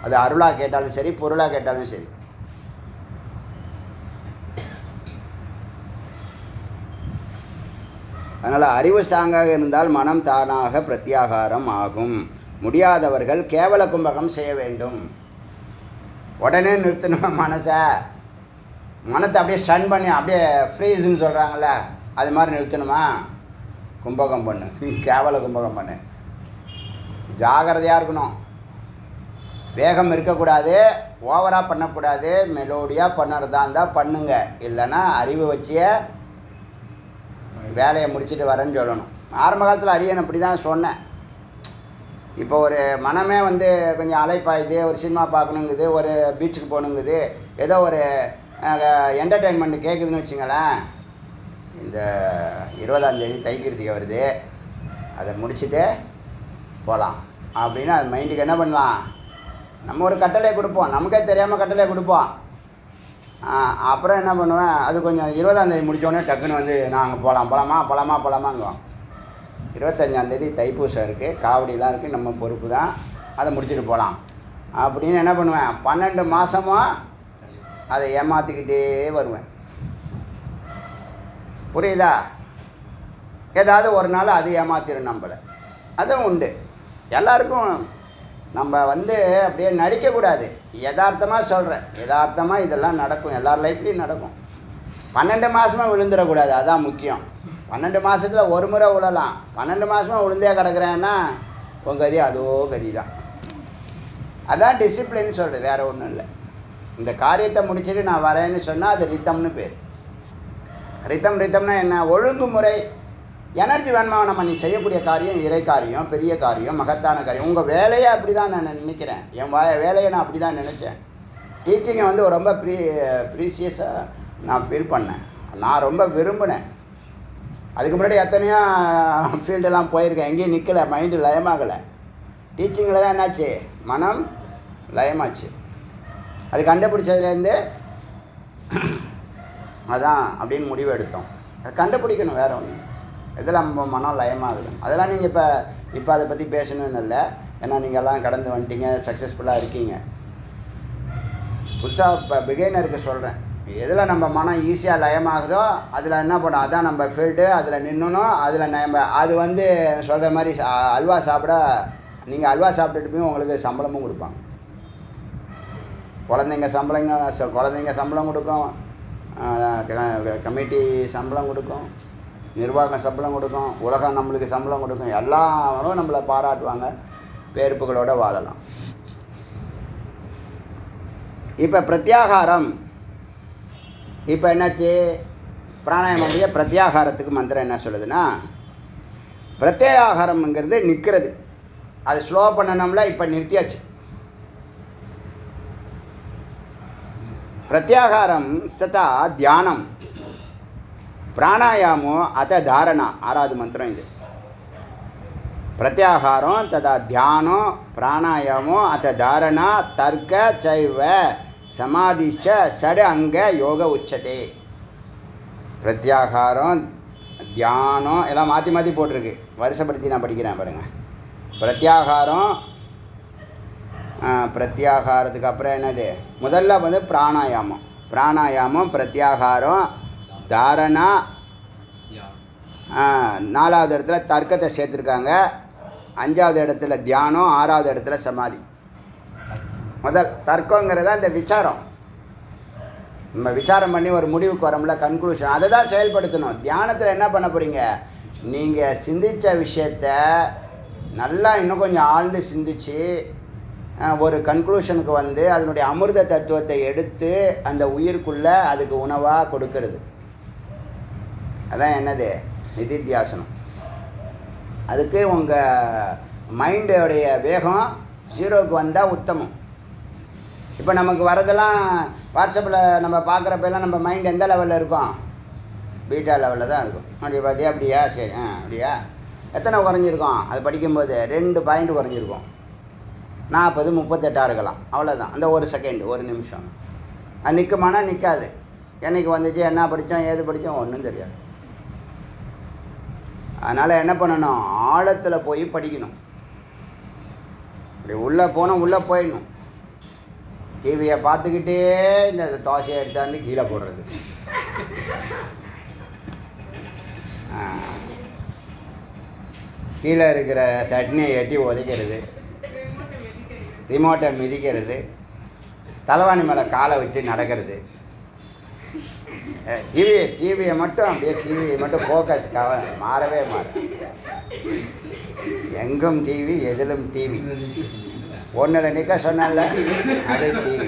A: அது அருளாக கேட்டாலும் சரி, பொருளாக கேட்டாலும் சரி. அதனால் அறிவு ஸ்ட்ராங்காக இருந்தால் மனம் தானாக பிரத்யாகாரம் ஆகும். முடியாதவர்கள் கேவல கும்பகம் செய்ய வேண்டும். உடனே நிறுத்தணுமா மனத்தை அப்படியே ஸ்டன் பண்ணி அப்படியே ஃப்ரீஸ்ன்னு சொல்கிறாங்கள, அது மாதிரி நிறுத்தணுமா? கும்பகம் பண்ணு, கேவல கும்பகம் பண்ணு. ஜாகிரதையாக இருக்கணும். வேகம் இருக்கக்கூடாது, ஓவராக பண்ணக்கூடாது, மெலோடியாக பண்ணுறதா இருந்தால் பண்ணுங்க. இல்லைன்னா அறிவு வச்சிய வேலையை முடிச்சுட்டு வரேன்னு சொல்லணும். ஆரம்ப காலத்தில் அடியேன் அப்படி தான் சொன்னேன். இப்போ ஒரு மனமே கொஞ்சம் அலைப்பாயுது, ஒரு சினிமா பார்க்கணுங்குது, ஒரு பீச்சுக்கு போகணுங்குது, ஏதோ ஒரு என்டர்டெயின்மெண்ட் கேட்குதுன்னு வச்சுங்களேன். இந்த 20ஆம் தேதி தைக்கிருத்திகை வருது, அதை முடிச்சுட்டு போகலாம் அப்படின்னு அது மைண்டுக்கு என்ன பண்ணலாம், நம்ம ஒரு கட்டளை கொடுப்போம். நமக்கே தெரியாமல் கட்டளை கொடுப்போம். அப்புறம் என்ன பண்ணுவேன், அது கொஞ்சம் 20ஆம் தேதி முடித்தோடனே டக்குன்னு நான் அங்கே போகலாமாங்குவோம். 25ஆம் தேதி தைப்பூசம் இருக்குது, காவடிலாம் இருக்குது, நம்ம பொறுப்பு தான், அதை முடிச்சுட்டு போகலாம் அப்படின்னு என்ன பண்ணுவேன். 12 மாதமாக அதை ஏமாற்றிக்கிட்டே வருவேன். புரியுதா? ஏதாவது ஒரு நாள் அது ஏமாத்திடும் நம்மளை. அதுவும் உண்டு எல்லாருக்கும். நம்ம அப்படியே நடிக்கக்கூடாது. யதார்த்தமாக சொல்கிறேன், யதார்த்தமாக இதெல்லாம் நடக்கும், எல்லார் லைஃப்லேயும் நடக்கும். 12 மாதமாக விழுந்துடக்கூடாது, அதான் முக்கியம். 12 மாதத்தில் ஒரு முறை விழலாம். 12 மாதமாக விழுந்தே கிடக்குறேன்னா உங்கள் கதி அதோ கதி தான். அதான் டிசிப்ளின்னு சொல்கிறது, வேறு ஒன்றும் இல்லை. இந்த காரியத்தை முடிச்சுட்டு நான் வரேன்னு சொன்னால் அது ரித்தம்னு பேர். ரித்தம்னா என்ன? ஒழுங்குமுறை. எனர்ஜி வேணுமா நம்ம நீ செய்யக்கூடிய காரியம், இறை காரியம், பெரிய காரியம், மகத்தான காரியம். உங்கள் வேலையை அப்படி தான் நான் நினைக்கிறேன். என் வேலையை நான் அப்படி தான் நினச்சேன். டீச்சிங்கை ரொம்ப ப்ரீசியஸாக நான் ஃபீல் பண்ணேன். நான் ரொம்ப விரும்பினேன். அதுக்கு முன்னாடி எத்தனையோ ஃபீல்டெல்லாம் போயிருக்கேன், எங்கேயும் நிற்கலை, மைண்டு லயமாகலை. டீச்சிங்கில் தான் என்னாச்சு, மனம் லயமாச்சு. அது கண்டுபிடிச்சதுலேருந்து அதான் அப்படின்னு முடிவு எடுத்தோம். அதை கண்டுபிடிக்கணும், வேறு ஒன்று. இதில் நம்ம மனம் லயமாகுது. அதெல்லாம் நீங்கள் இப்போ அதை பற்றி பேசணும்னு இல்லை. ஏன்னா நீங்கள் எல்லாம் கடந்து வந்துட்டீங்க, சக்ஸஸ்ஃபுல்லாக இருக்கீங்க. புதுசாக இப்போ பிகைனருக்கு சொல்கிறேன், எதில் நம்ம மனம் ஈஸியாக லயமாகுதோ அதில் என்ன பண்ணோம், அதான் நம்ம ஃபீல்டு. அதில் நின்னணும். அதில் நம்ம அது சொல்கிற மாதிரி அல்வா சாப்பிட, நீங்கள் அல்வா சாப்பிட்டுட்டு போய் உங்களுக்கு சம்பளமும் கொடுப்பாங்க. குழந்தைங்க சம்பளம் கொடுக்கும், கமிட்டி சம்பளம் கொடுக்கும், நிர்வாகம் சம்பளம் கொடுக்கும், உலகம் நம்மளுக்கு சம்பளம் கொடுக்கும், எல்லாரும் நம்மளை பாராட்டுவாங்க, பேர் புகழோட வாழலாம். இப்போ பிரத்யாகாரம், இப்போ என்னாச்சு, பிராணாயாமடைய பிரத்யாகாரத்துக்கு மந்திரம் என்ன சொல்லுதுன்னா, பிரத்யாகாரம்ங்கிறது நிற்கிறது, அது ஸ்லோ பண்ணணும்ல, இப்போ நிறுத்தியாச்சு. பிரத்யாகாரம் ஸ்ததா தியானம் பிராணாயாமோ அத தாரணா, 6வது மந்திரம் இது. பிரத்யாகாரம் ததா தியானம் பிராணாயாமோ அத தாரணா தர்க்க சைவ சமாதிச்ச ஷட் அங்க யோக உச்சதே. பிரத்யாகாரம் தியானம் எல்லாம் மாற்றி மாற்றி போட்டிருக்கு, வருஷப்படுத்தி நான் படிக்கிறேன் பாருங்கள். பிரத்யாகாரம், பிரத்யாகாரத்துக்கு அப்புறம் என்னது, முதல்ல வந்து பிராணாயாமம், பிராணாயாமம் பிரத்யாகாரம் தாரணா, 4வது இடத்துல தர்க்கத்தை சேர்த்துருக்காங்க, 5வது இடத்துல தியானம், 6வது இடத்துல சமாதி. முதல் தர்க்கங்கிறத அந்த விசாரம், நம்ம விசாரம் பண்ணி ஒரு முடிவுக்கு வரோம்ல, கன்க்ளூஷன், அதை தான் செயல்படுத்தணும். தியானத்தில் என்ன பண்ண போகிறீங்க, நீங்கள் சிந்தித்த விஷயத்த நல்லா இன்னும் கொஞ்சம் ஆழ்ந்து சிந்திச்சு ஒரு கன்க்ளூஷனுக்கு வந்து அதனுடைய அமிர்த தத்துவத்தை எடுத்து அந்த உயிருக்குள்ளே அதுக்கு உணவாக கொடுக்கறது. அதான் என்னது நிதித்தியாசனம். அதுக்கு உங்கள் மைண்டோடைய வேகம் 0க்கு வந்தால் உத்தமம். இப்போ நமக்கு வரதெல்லாம் வாட்ஸ்அப்பில் நம்ம பார்க்குறப்பெல்லாம் நம்ம மைண்ட் எந்த லெவலில் இருக்கும், பீட்டா லெவலில் தான் இருக்கும். அப்படி பார்த்தியா, அப்படியா, சரி, அப்படியா, எத்தனை குறைஞ்சிருக்கோம், அது படிக்கும்போது 2 பாயிண்ட் குறைஞ்சிருக்கும், 40 38 இருக்கலாம், அவ்வளோதான். அந்த 1 செகண்ட், 1 நிமிஷம். அது நிற்குமானா நிற்காது. என்றைக்கு வந்துச்சு, என்ன படித்தோம், ஏது படித்தோம், ஒன்றும் தெரியாது. அதனால் என்ன பண்ணணும், ஆழத்தில் போய் படிக்கணும். இப்படி உள்ளே போனோம், உள்ளே போயிடணும். டிவியை பார்த்துக்கிட்டே இந்த தோசையை எடுத்தாந்து கீழே போடுறது, கீழே இருக்கிற சட்னியை எட்டி உதைக்கிறது, ரிமோட்டை மிதிக்கிறது, தலைவாணி மேலே காலை வச்சு நடக்கிறது. டிவியை மட்டும் அப்படியே டிவியை மட்டும் ஃபோக்கஸ் மாறவே எங்கும் டிவி, எதிலும் டிவி. ஒன்றில் நிற்க சொன்னால அது டிவி.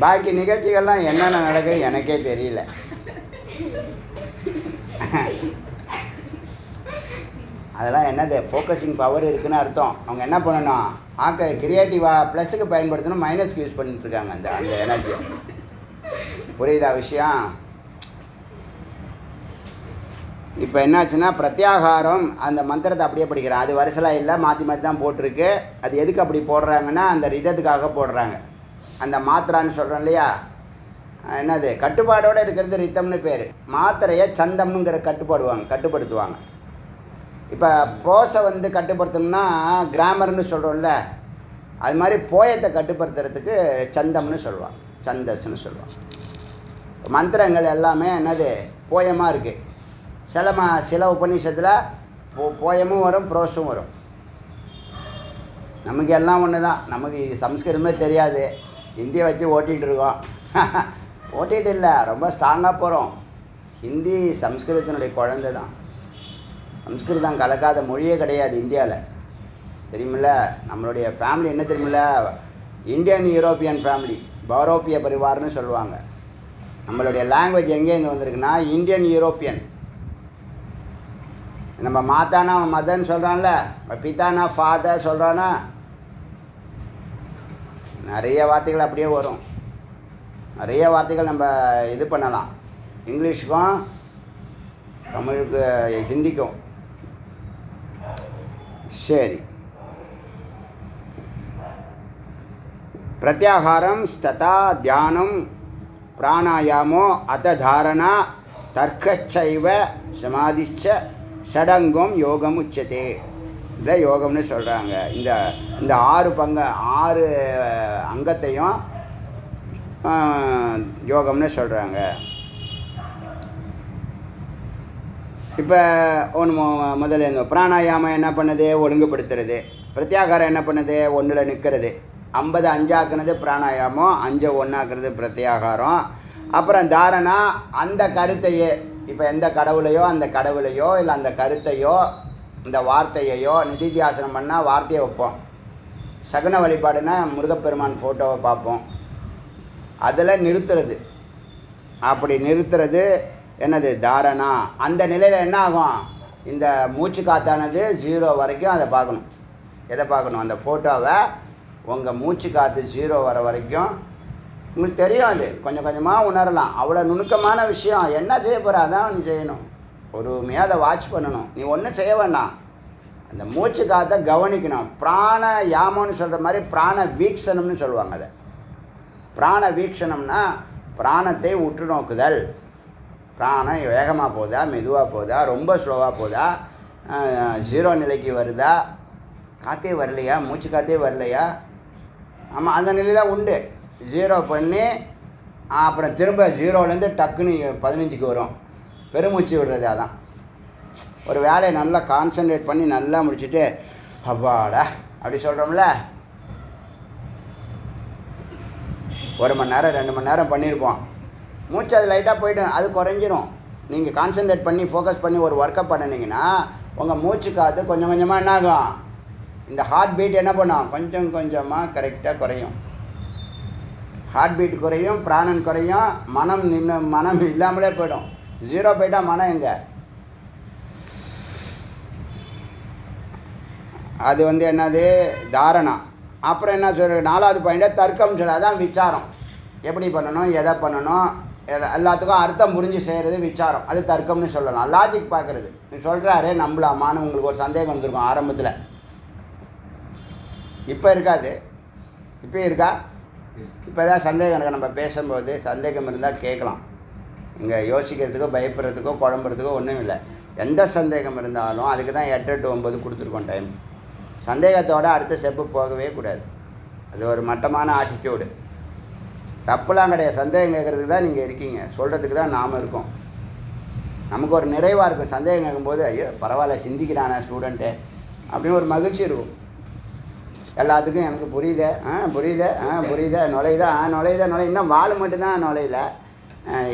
A: பாக்கி நிகழ்ச்சிகள்லாம் என்னென்ன நடக்குது எனக்கே தெரியல. அதெல்லாம் என்னது, ஃபோக்கஸிங் பவர் இருக்குதுன்னு அர்த்தம். அவங்க என்ன பண்ணணும், கிரியேட்டிவாக ப்ளஸுக்கு பயன்படுத்தணும், மைனஸ்க்கு யூஸ் பண்ணிட்டுருக்காங்க அந்த எனர்ஜியை. புரியுதா விஷயம்? இப்போ என்னாச்சுன்னா, பிரத்யாகாரம் அந்த மந்திரத்தை அப்படியே படிக்கிறேன். அது வரிசலாக இல்லை, மாற்றி மாற்றி தான் போட்டிருக்கு. அது எதுக்கு அப்படி போடுறாங்கன்னா, அந்த ரிதத்துக்காக போடுறாங்க. அந்த மாத்திரான்னு சொல்கிறோம் இல்லையா, என்னது கட்டுப்பாடோடு இருக்கிறது ரித்தம்னு பேர். மாத்திரையை சந்தம்னுங்கிற கட்டுப்படுத்துவாங்க. இப்போ ப்ரோஸை வந்து கட்டுப்படுத்தணும்னா கிராமர்னு சொல்கிறோம்ல, அது மாதிரி போயத்தை கட்டுப்படுத்துறதுக்கு சந்தம்னு சொல்லுவாங்க, சந்தஸ்ன்னு சொல்லுவாங்க. மந்திரங்கள் எல்லாமே என்னது போயமாக இருக்குது. சில உபநிஷத்தில் போயமும் வரும், ப்ரோஸும் வரும். நமக்கு எல்லாம் ஒன்று தான். நமக்கு சம்ஸ்கிருதமே தெரியாது, ஹிந்தியை வச்சு ஓட்டிகிட்டு இருக்கோம். ஓட்டிகிட்டு இல்லை, ரொம்ப ஸ்ட்ராங்காக போகிறோம். ஹிந்தி சம்ஸ்கிருதத்தினுடைய குழந்தை தான். சம்ஸ்கிருதம் கலக்காத மொழியே கிடையாது இந்தியாவில், தெரியுமில்ல? நம்மளுடைய ஃபேமிலி என்ன தெரியுமில்ல, இந்தியன் யூரோப்பியன் ஃபேமிலி, பௌரோப்பிய பரிவார்னு சொல்லுவாங்க. நம்மளுடைய லாங்குவேஜ் எங்கேருந்து வந்திருக்குன்னா இந்தியன் யூரோப்பியன். நம்ம மாதானா மதன்னு சொல்கிறான்ல, பிதானா ஃபாதர் சொல்கிறானா, நிறைய வார்த்தைகள் அப்படியே வரும். நிறைய வார்த்தைகள் நம்ம இது பண்ணலாம், இங்கிலீஷுக்கும் தமிழுக்கு ஹிந்திக்கும். சரி, பிரத்யாகாரம் ஸ்ததா தியானம் பிராணாயாமோ அத தாரணா தர்க்கச்சைவ சமாதிச்ச ஷடங்கம் யோகம் உச்சதே. இதை யோகம்னு சொல்கிறாங்க. இந்த 6 அங்கத்தையும் யோகம்னு சொல்கிறாங்க. இப்போ முதல்ல பிராணாயாமம் என்ன பண்ணுது, ஒழுங்குபடுத்துறது. பிரத்யாகாரம் என்ன பண்ணுது, 1ல் நிற்கிறது. 50 5 ஆக்குனது பிராணாயாமம், 5 1 ஆக்குறது பிரத்யாகாரம். அப்புறம் தாரணா அந்த கருத்தையே இப்போ எந்த கடவுளையோ அந்த கடவுளையோ இல்லை அந்த கருத்தையோ இந்த வார்த்தையையோ நிதித்தியாசனம் பண்ணால் வார்த்தையை வைப்போம். சகுன வழிபாடுனா முருகப்பெருமான் ஃபோட்டோவை பார்ப்போம். அதில் நிறுத்துறது. அப்படி நிறுத்துறது என்னது தாரணா. அந்த நிலையில் என்ன ஆகும், இந்த மூச்சு காத்தானது 0 வரைக்கும் அதை பார்க்கணும். எதை பார்க்கணும், அந்த ஃபோட்டோவை. உங்கள் மூச்சு காற்று 0 வர வரைக்கும் உங்களுக்கு தெரியும். அது கொஞ்சம் கொஞ்சமாக உணரலாம். அவ்வளோ நுணுக்கமான விஷயம். என்ன செய்ய போகிற அதான் நீ செய்யணும். பொறுமையாக அதை வாட்ச் பண்ணணும். நீ ஒன்றும் செய்ய வேண்டாம். அந்த மூச்சு காற்றை கவனிக்கணும். பிராண யாமம்னு சொல்கிற மாதிரி பிராண வீக்ஷணம்னு சொல்லுவாங்க. அதை பிராண வீக்ஷணம்னா பிராணத்தை உற்று நோக்குதல். பிராணம் வேகமாக போகுதா, மெதுவாக போகுதா, ரொம்ப ஸ்லோவாக போகுதா, 0 நிலைக்கு வருதா, காற்றே வரலையா, மூச்சு காற்றே வரலையா. ஆமாம், அந்த நிலையில் உண்டு. 0 பண்ணி அப்புறம் திரும்ப 0லேருந்து டக்குன்னு 15க்கு வரும். பெருமூச்சு விடுறது. அதான் ஒரு வேலையை நல்லா கான்சன்ட்ரேட் பண்ணி நல்லா முடிச்சுட்டு அப்பாடா அப்படி சொல்கிறோம்ல. 1 மணி நேரம் 2 மணி நேரம் பண்ணியிருப்போம். மூச்சு அது லைட்டாக போய்டும், அது குறைஞ்சிரும். நீங்கள் கான்சன்ட்ரேட் பண்ணி ஃபோக்கஸ் பண்ணி ஒரு ஒர்க்கை பண்ணினீங்கன்னா உங்கள் மூச்சு காற்று கொஞ்சம் கொஞ்சமாக என்ன ஆகும், இந்த ஹார்ட் பீட் என்ன பண்ணும், கொஞ்சம் கொஞ்சமாக கரெக்டாக குறையும். ஹார்ட் பீட் குறையும், பிராணன் குறையும், மனம் இல்லாமலே போய்டும். 0 போய்ட்டால் மனம் எங்கே, அது என்னது தாரணா. அப்புறம் என்ன சொல்கிற 4வது பாயிண்ட்டு தர்க்கம் சொல்ல. அதான் விசாரம். எப்படி பண்ணணும், எதை பண்ணணும், எல்லாத்துக்கும் அர்த்தம் புரிஞ்சு செய்கிறது விசாரம். அது தர்க்கம்னு சொல்லலாம். லாஜிக் பார்க்குறது. நீ சொல்கிறாரே நம்பலாமான்னு உங்களுக்கு ஒரு சந்தேகம் வந்திருக்கும் ஆரம்பத்தில். இப்போ இருக்காது. இப்போ இருக்கா? இப்போ ஏதாவது சந்தேகம் இருக்கா? நம்ம பேசும்போது சந்தேகம் இருந்தால் கேட்கலாம். இங்கே யோசிக்கிறதுக்கோ பயப்படுறதுக்கோ குழம்புறதுக்கோ ஒன்றும் இல்லை. எந்த சந்தேகம் இருந்தாலும் அதுக்கு தான் 8 to 9 கொடுத்துருக்கோம் டைம். சந்தேகத்தோடு அடுத்த ஸ்டெப்பு போகவே கூடாது. அது ஒரு மட்டமான ஆட்டிடியூடு. தப்புலாம் கிடையாது. சந்தேகம் கேட்குறதுக்கு தான் நீங்கள் இருக்கீங்க, சொல்கிறதுக்கு தான் நாம் இருக்கோம். நமக்கு ஒரு நிறைவாக இருக்கும். சந்தேகம் கேட்கும்போது ஐயோ பரவாயில்ல சிந்திக்கிறானே ஸ்டூடெண்ட்டு அப்படின்னு ஒரு மகிழ்ச்சி இருக்கும். எல்லாத்துக்கும் எனக்கு புரியுதே புரியுதே நுழையுதா இன்னும் வாள் மட்டும்தான் நுழையில.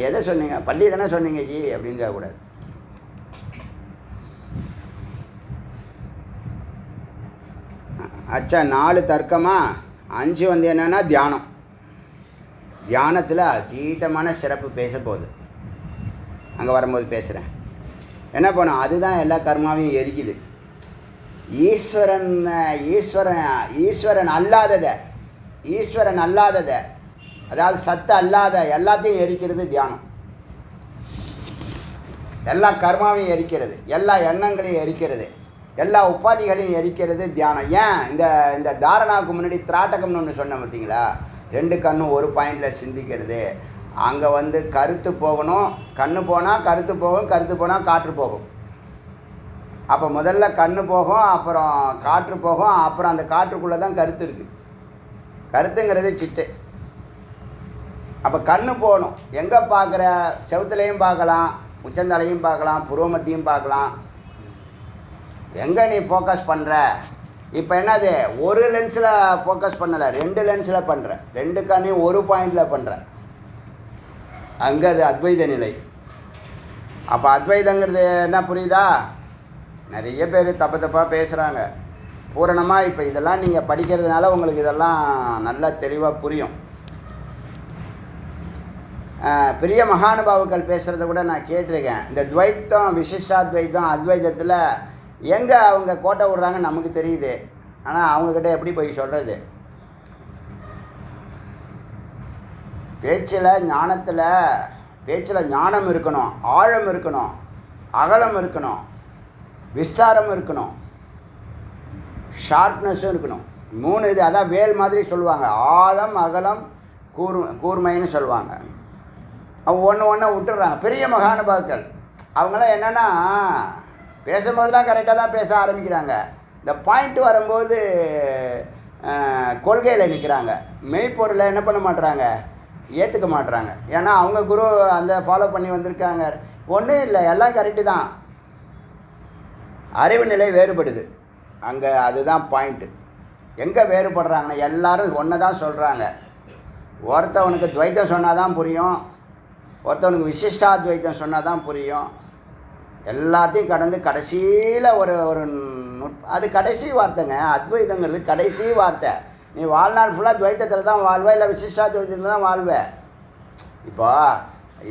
A: எதை சொன்னீங்க, பள்ளி தானே சொன்னீங்க ஜி அப்படின்னு கேட்கக்கூடாது. அச்சா 4 தர்க்கமாக 5 என்னென்னா தியானம். தியானத்தில் அதீதமான சிறப்பு பேச போகுது. அங்கே வரும்போது பேசுகிறேன். என்ன பண்ணும், அதுதான் எல்லா கர்மாவையும் எரிக்குது. ஈஸ்வரன் அல்லாததை அதாவது சத்து அல்லாத எல்லாத்தையும் எரிக்கிறது தியானம். எல்லா கர்மாவையும் எரிக்கிறது, எல்லா எண்ணங்களையும் எரிக்கிறது, எல்லா உபாதிகளையும் எரிக்கிறது தியானம். ஏன் இந்த தாரணாவுக்கு முன்னாடி திராட்டகம்னு ஒன்று சொன்னேன் பார்த்தீங்களா, 2 கண்ணும் ஒரு பாயிண்டில் சிந்திக்கிறது. அங்கே கருத்து போகணும், கண்ணு போனால் கருத்து போகும், கருத்து போனால் காற்று போகும். அப்போ முதல்ல கண்ணு போகும், அப்புறம் காற்று போகும், அப்புறம் அந்த காற்றுக்குள்ளே தான் கருத்து இருக்குது. கருத்துங்கிறது சித்து. அப்போ கண்ணு போகணும். எங்கே பார்க்குற, செவுத்துலையும் பார்க்கலாம், உச்சந்தலையும் பார்க்கலாம், புருவமத்தையும் பார்க்கலாம். எங்கே நீ ஃபோக்கஸ் பண்ணுற? இப்போ என்னது, ஒரு லென்ஸில் ஃபோக்கஸ் பண்ணலை, 2 லென்ஸில் பண்ணுற, 2 கண்ணையும் ஒரு பாயிண்டில் பண்ணுற. அங்கே அது அத்வைத நிலை. அப்போ அத்வைதங்கிறது என்ன புரியுதா? நிறைய பேர் தப்பாக பேசுகிறாங்க. பூரணமாக இப்போ இதெல்லாம் நீங்கள் படிக்கிறதுனால உங்களுக்கு இதெல்லாம் நல்லா தெளிவாக புரியும். பெரிய மகானுபாவுக்கள் பேசுகிறத கூட நான் கேட்டிருக்கேன். இந்த துவைத்தம், விசிஷ்டாத்வைத்தம், அத்வைதத்தில் எங்கே அவங்க கோட்டை விடுறாங்கன்னு நமக்கு தெரியுது. ஆனால் அவங்கக்கிட்ட எப்படி போய் சொல்கிறது? பேச்சில் ஞானம் இருக்கணும், ஆழம் இருக்கணும், அகலம் இருக்கணும், விஸ்தாரம் இருக்கணும், ஷார்ப்னஸும் இருக்கணும். 3 இது. அதான் வேல் மாதிரி சொல்லுவாங்க. ஆழம், அகலம், கூர்மைன்னு சொல்லுவாங்க. அவங்க ஒன்று விட்டுடுறாங்க. பெரிய மகானுபாக்கள் அவங்களாம் என்னென்னா பேசும்போதெல்லாம் கரெக்டாக தான் பேச ஆரம்பிக்கிறாங்க. இந்த பாயிண்ட் வரும்போது கொள்கையில் நிற்கிறாங்க. மெய்ப்பொருளை என்ன பண்ண மாட்டுறாங்க, ஏற்றுக்க மாட்டுறாங்க. ஏன்னா அவங்க குரு அந்த ஃபாலோ பண்ணி வந்திருக்காங்க. ஒன்றும் இல்லை, எல்லாம் கரெக்டு தான். அறிவு நிலை வேறுபடுது அங்கே. அதுதான் பாயிண்ட்டு. எங்கே வேறுபடுறாங்கன்னா எல்லாரும் ஒன்று தான் சொல்கிறாங்க. ஒருத்தவனுக்கு துவைத்தம் சொன்னால் தான் புரியும், ஒருத்தவனுக்கு விசிஷ்டாத்வைத்தம் சொன்னால் தான் புரியும். எல்லாத்தையும் கடந்து கடைசியில் ஒரு ஒரு அது கடைசி வார்த்தைங்க. அத்வைதங்கிறது கடைசி வார்த்தை. நீ வாழ்நாள் ஃபுல்லாக துவைத்தத்தில் தான் வாழ்வே, இல்லை விசிஷ்டாத்வைத்தத்தில் தான் வாழ்வே. இப்போ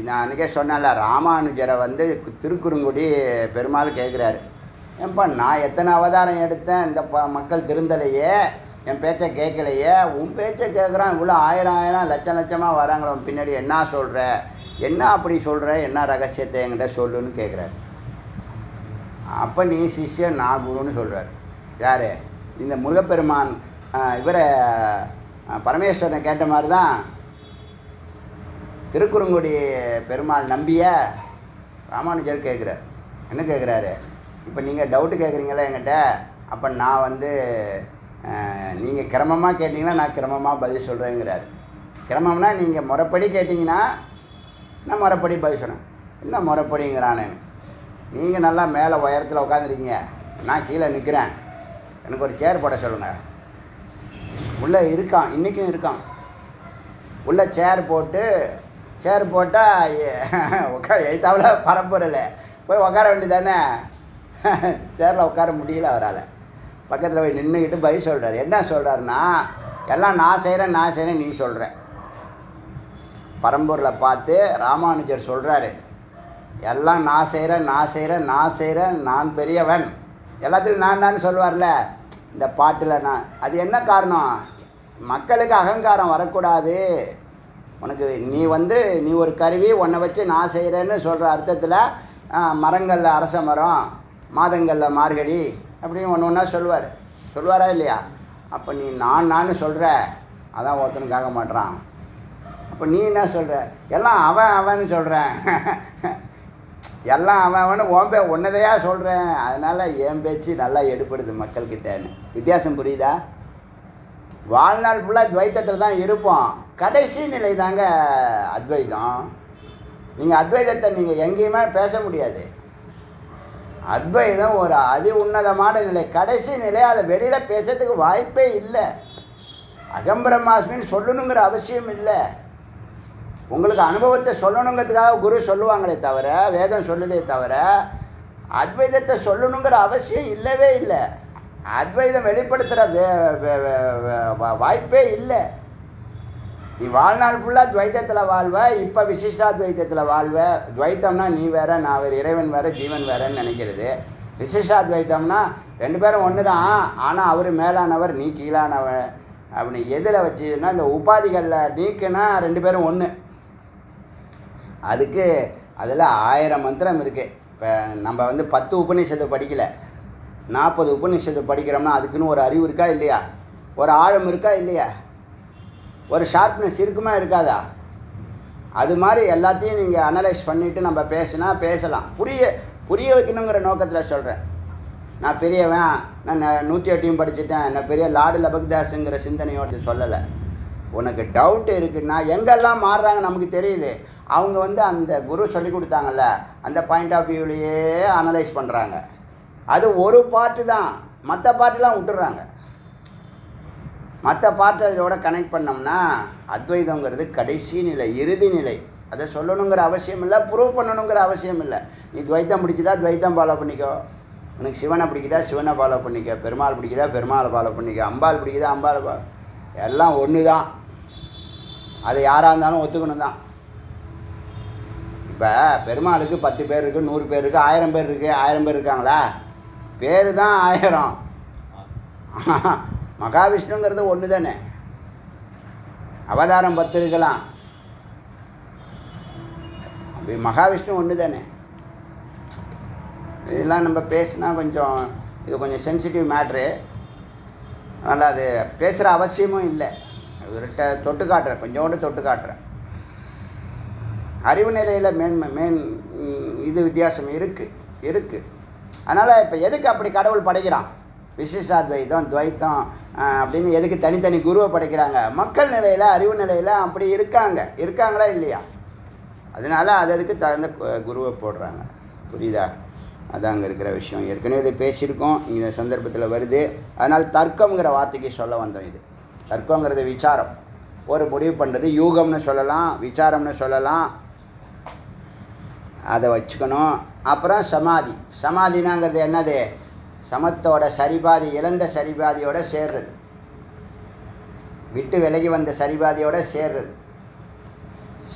A: நான் அன்றைக்கே சொன்னேன்ல, ராமானுஜரை வந்து திருக்குறுங்குடி பெருமாள் கேட்குறாரு, ஏன்பா நான் எத்தனை அவதாரம் எடுத்தேன், இந்த மக்கள் திருந்தலையே, என் பேச்சை கேட்கலையே, உன் பேச்சை கேட்குறான், இவ்வளோ ஆயிரம் லட்சமாக வராங்களோ பின்னாடி, என்ன சொல்கிற, என்ன அப்படி சொல்கிற, என்ன ரகசியத்தை என்கிட்ட சொல்லுன்னு கேட்குறாரு. அப்போ நீ சிஷ்யன் நான் குருன்னு சொல்கிறார். யார்? இந்த முருகப்பெருமான் இவரை பரமேஸ்வரனை கேட்ட மாதிரி தான் திருக்குறுங்குடி பெருமாள் நம்பிய ராமானுஜர் கேட்குறார். என்ன கேட்குறாரு? இப்போ நீங்கள் டவுட்டு கேட்குறீங்களா என்கிட்ட, அப்போ நான் வந்து நீங்கள் கிரமமாக கேட்டிங்கன்னா நான் கிரமமாக பதில் சொல்கிறேங்கிறார். கிரமம்னா நீங்கள் முறைப்படி கேட்டிங்கன்னா நான் முறைப்படி பதில் சொல்கிறேன். என்ன முறைப்படிங்கிறானு? நீங்கள் நல்லா மேலே உயரத்தில் உட்காந்துருக்கீங்க, நான் கீழே நிற்கிறேன், எனக்கு ஒரு சேர் போட சொல்லுங்கள். உள்ளே இருக்கான், இன்றைக்கும் இருக்கான். உள்ளே சேர் போட்டால் எய்த்தாவில் பரப்புறல போய் உட்கார வேண்டியதானே. சேரில் உட்கார முடியல அவரால். பக்கத்தில் போய் நின்றுக்கிட்டு பதில் சொல்கிறார். என்ன சொல்கிறாருன்னா, எல்லாம் நான் செய்கிறேன் நீ சொல்கிற. பரம்பூரில் பார்த்து ராமானுஜர் சொல்கிறாரு, எல்லாம் நான் செய்கிறேன், நான் பெரியவன், எல்லாத்துலையும் நான் சொல்லுவார்ல இந்த பாட்டில். நான் அது என்ன காரணம்? மக்களுக்கு அகங்காரம் வரக்கூடாது. உனக்கு நீ ஒரு கருவி, உன்னை வச்சு நான் செய்கிறேன்னு சொல்கிற அர்த்தத்தில் மரங்களில் அரச மரம், மாதங்களில் மார்கழி அப்படின்னு ஒன்று சொல்லுவாரா இல்லையா? அப்போ நீ நான் சொல்கிற, அதான் ஒருத்தனுக்கு ஆக மாட்றான். அப்போ நீ என்ன சொல்கிற? எல்லாம் அவன்னு சொல்கிறேன், எல்லாம் அவன் ஒன்னதையா சொல்கிறேன், அதனால் என் பேச்சு நல்லா எடுப்படுது மக்கள்கிட்டன்னு. வித்தியாசம் புரியுதா? வாழ்நாள் ஃபுல்லாக துவைத்தத்தில் தான் இருப்போம், கடைசி நிலை தாங்க அத்வைதம். நீங்கள் அத்வைதத்தை நீங்கள் எங்கேயுமே பேச முடியாது. அத்வைதம் ஒரு அதி உன்னதமான நிலை, கடைசி நிலை. அதை வெளியில் பேசுறதுக்கு வாய்ப்பே இல்லை. அகம்பிரமாஸ்மின்னு சொல்லணுங்கிற அவசியம் இல்லை. உங்களுக்கு அனுபவத்தை சொல்லணுங்கிறதுக்காக குரு சொல்லுவாங்களே தவிர, வேதம் சொல்லுதே தவிர, அத்வைதத்தை சொல்லணுங்கிற அவசியம் இல்லவே இல்லை. அத்வைதம் வெளிப்படுத்துகிற வாய்ப்பே இல்லை. நீ வாழ்நாள் ஃபுல்லாக துவைத்தத்தில் வாழ்வ, இப்போ விசிஷ்டாத்வைத்தத்தில் வாழ்வ. துவைத்தம்னா நீ வேற நான் வேறு, இறைவன் வேறு ஜீவன் வேறன்னு நினைக்கிறது. விசிஷ்டாத்வைத்தம்னா ரெண்டு பேரும் ஒன்று தான், ஆனால் அவர் மேலானவர் நீ கீழானவர் அப்படி எதில் வச்சுன்னா, இந்த உபாதிகளில் நீக்குன்னா ரெண்டு பேரும் ஒன்று. அதுக்கு அதில் 1000 மந்திரம் இருக்குது. இப்போ நம்ம 10 உபநிஷத்தை படிக்கலை, 40 உபநிஷத்தை படிக்கிறோம்னா அதுக்குன்னு ஒரு அறிவு இருக்கா இல்லையா? ஒரு ஆழம் இருக்கா இல்லையா? ஒரு ஷார்ப்னஸ் இருக்குமா இருக்காதா? அது மாதிரி எல்லாத்தையும் நீங்கள் அனலைஸ் பண்ணிவிட்டு நம்ம பேசலாம். புரிய வைக்கணுங்கிற நோக்கத்தில் சொல்கிறேன். நான் பெரியவன், நான் 108 படிச்சுட்டேன், நான் பெரிய லார்டு லபக்தாஸுங்கிற சிந்தனையோடு சொல்லலை. உனக்கு டவுட் இருக்குன்னா எங்கெல்லாம் மாறுறாங்க நமக்கு தெரியுது. அவங்க அந்த குரு சொல்லி கொடுத்தாங்கல்ல, அந்த பாயிண்ட் ஆஃப் வியூவிலேயே அனலைஸ் பண்ணுறாங்க. அது ஒரு பார்ட்டு தான், மற்ற பார்ட்டெலாம் விட்டுறாங்க. மற்ற பார்ட்டை இதோட கனெக்ட் பண்ணோம்னா அத்வைதங்கிறது கடைசி நிலை, இறுதி நிலை. அதை சொல்லணுங்கிற அவசியம் இல்லை, ப்ரூவ் பண்ணணுங்கிற அவசியம் இல்லை. நீ துவைத்தம் பிடிக்குதா துவைத்தம் ஃபாலோ பண்ணிக்கோ, உனக்கு சிவனை பிடிக்குதா சிவனை ஃபாலோ பண்ணிக்கோ, பெருமாள் பிடிக்குதா பெருமாளை ஃபாலோ பண்ணிக்கோ, அம்பாள் பிடிக்குதா அம்பாளை ஃபாலோ, எல்லாம் ஒன்று தான். அது யாராக இருந்தாலும் ஒத்துக்கணும் தான். இப்போ பெருமாளுக்கு 10 பேர் இருக்குது, 100 பேர் இருக்குது, 1000 பேர் இருக்குது. 1000 பேர் இருக்காங்களா? பேர் தான் 1000. மகாவிஷ்ணுங்கிறது ஒன்று தானே. அவதாரம் 10 இருக்கலாம், அப்படி மகாவிஷ்ணு ஒன்று தானே. இதெல்லாம் நம்ம பேசினா கொஞ்சம் சென்சிட்டிவ் மேட்ரு. அதனால் அது பேசுகிற அவசியமும் இல்லை. இவர்கிட்ட தொட்டு காட்டுறேன், கொஞ்சோண்டு தொட்டு காட்டுறேன். அறிவு நிலையில் மேன் இது வித்தியாசம் இருக்குது. அதனால் இப்போ எதுக்கு அப்படி கடவுள் படைக்கிறான்? விசிஷ்டாத்வைதம் துவைத்தம் அப்படின்னு எதுக்கு தனித்தனி குருவை படைக்கிறாங்க? மக்கள் நிலையில், அறிவு நிலையில் அப்படி இருக்காங்களா இல்லையா? அதனால் அதுக்கு தகுந்த குருவை போடுறாங்க. புரியுதா? அது அங்கே இருக்கிற விஷயம். ஏற்கனவே இதை பேசியிருக்கோம், இந்த சந்தர்ப்பத்தில் வருது. அதனால் தர்க்கம்ங்கிற வார்த்தைக்கு சொல்ல வந்தோம். இது தர்க்கங்கிறது விசாரம், ஒரு முடிவு பண்ணுறது. யூகம்னு சொல்லலாம், விசாரம்னு சொல்லலாம். அதை வச்சுக்கணும். அப்புறம் சமாதி. சமாதினாங்கிறது என்னது? சமத்தோட சரிபாதி, இழந்த சரிபாதியோட சேர்றது, விட்டு விலகி வந்த சரிபாதியோட சேர்றது,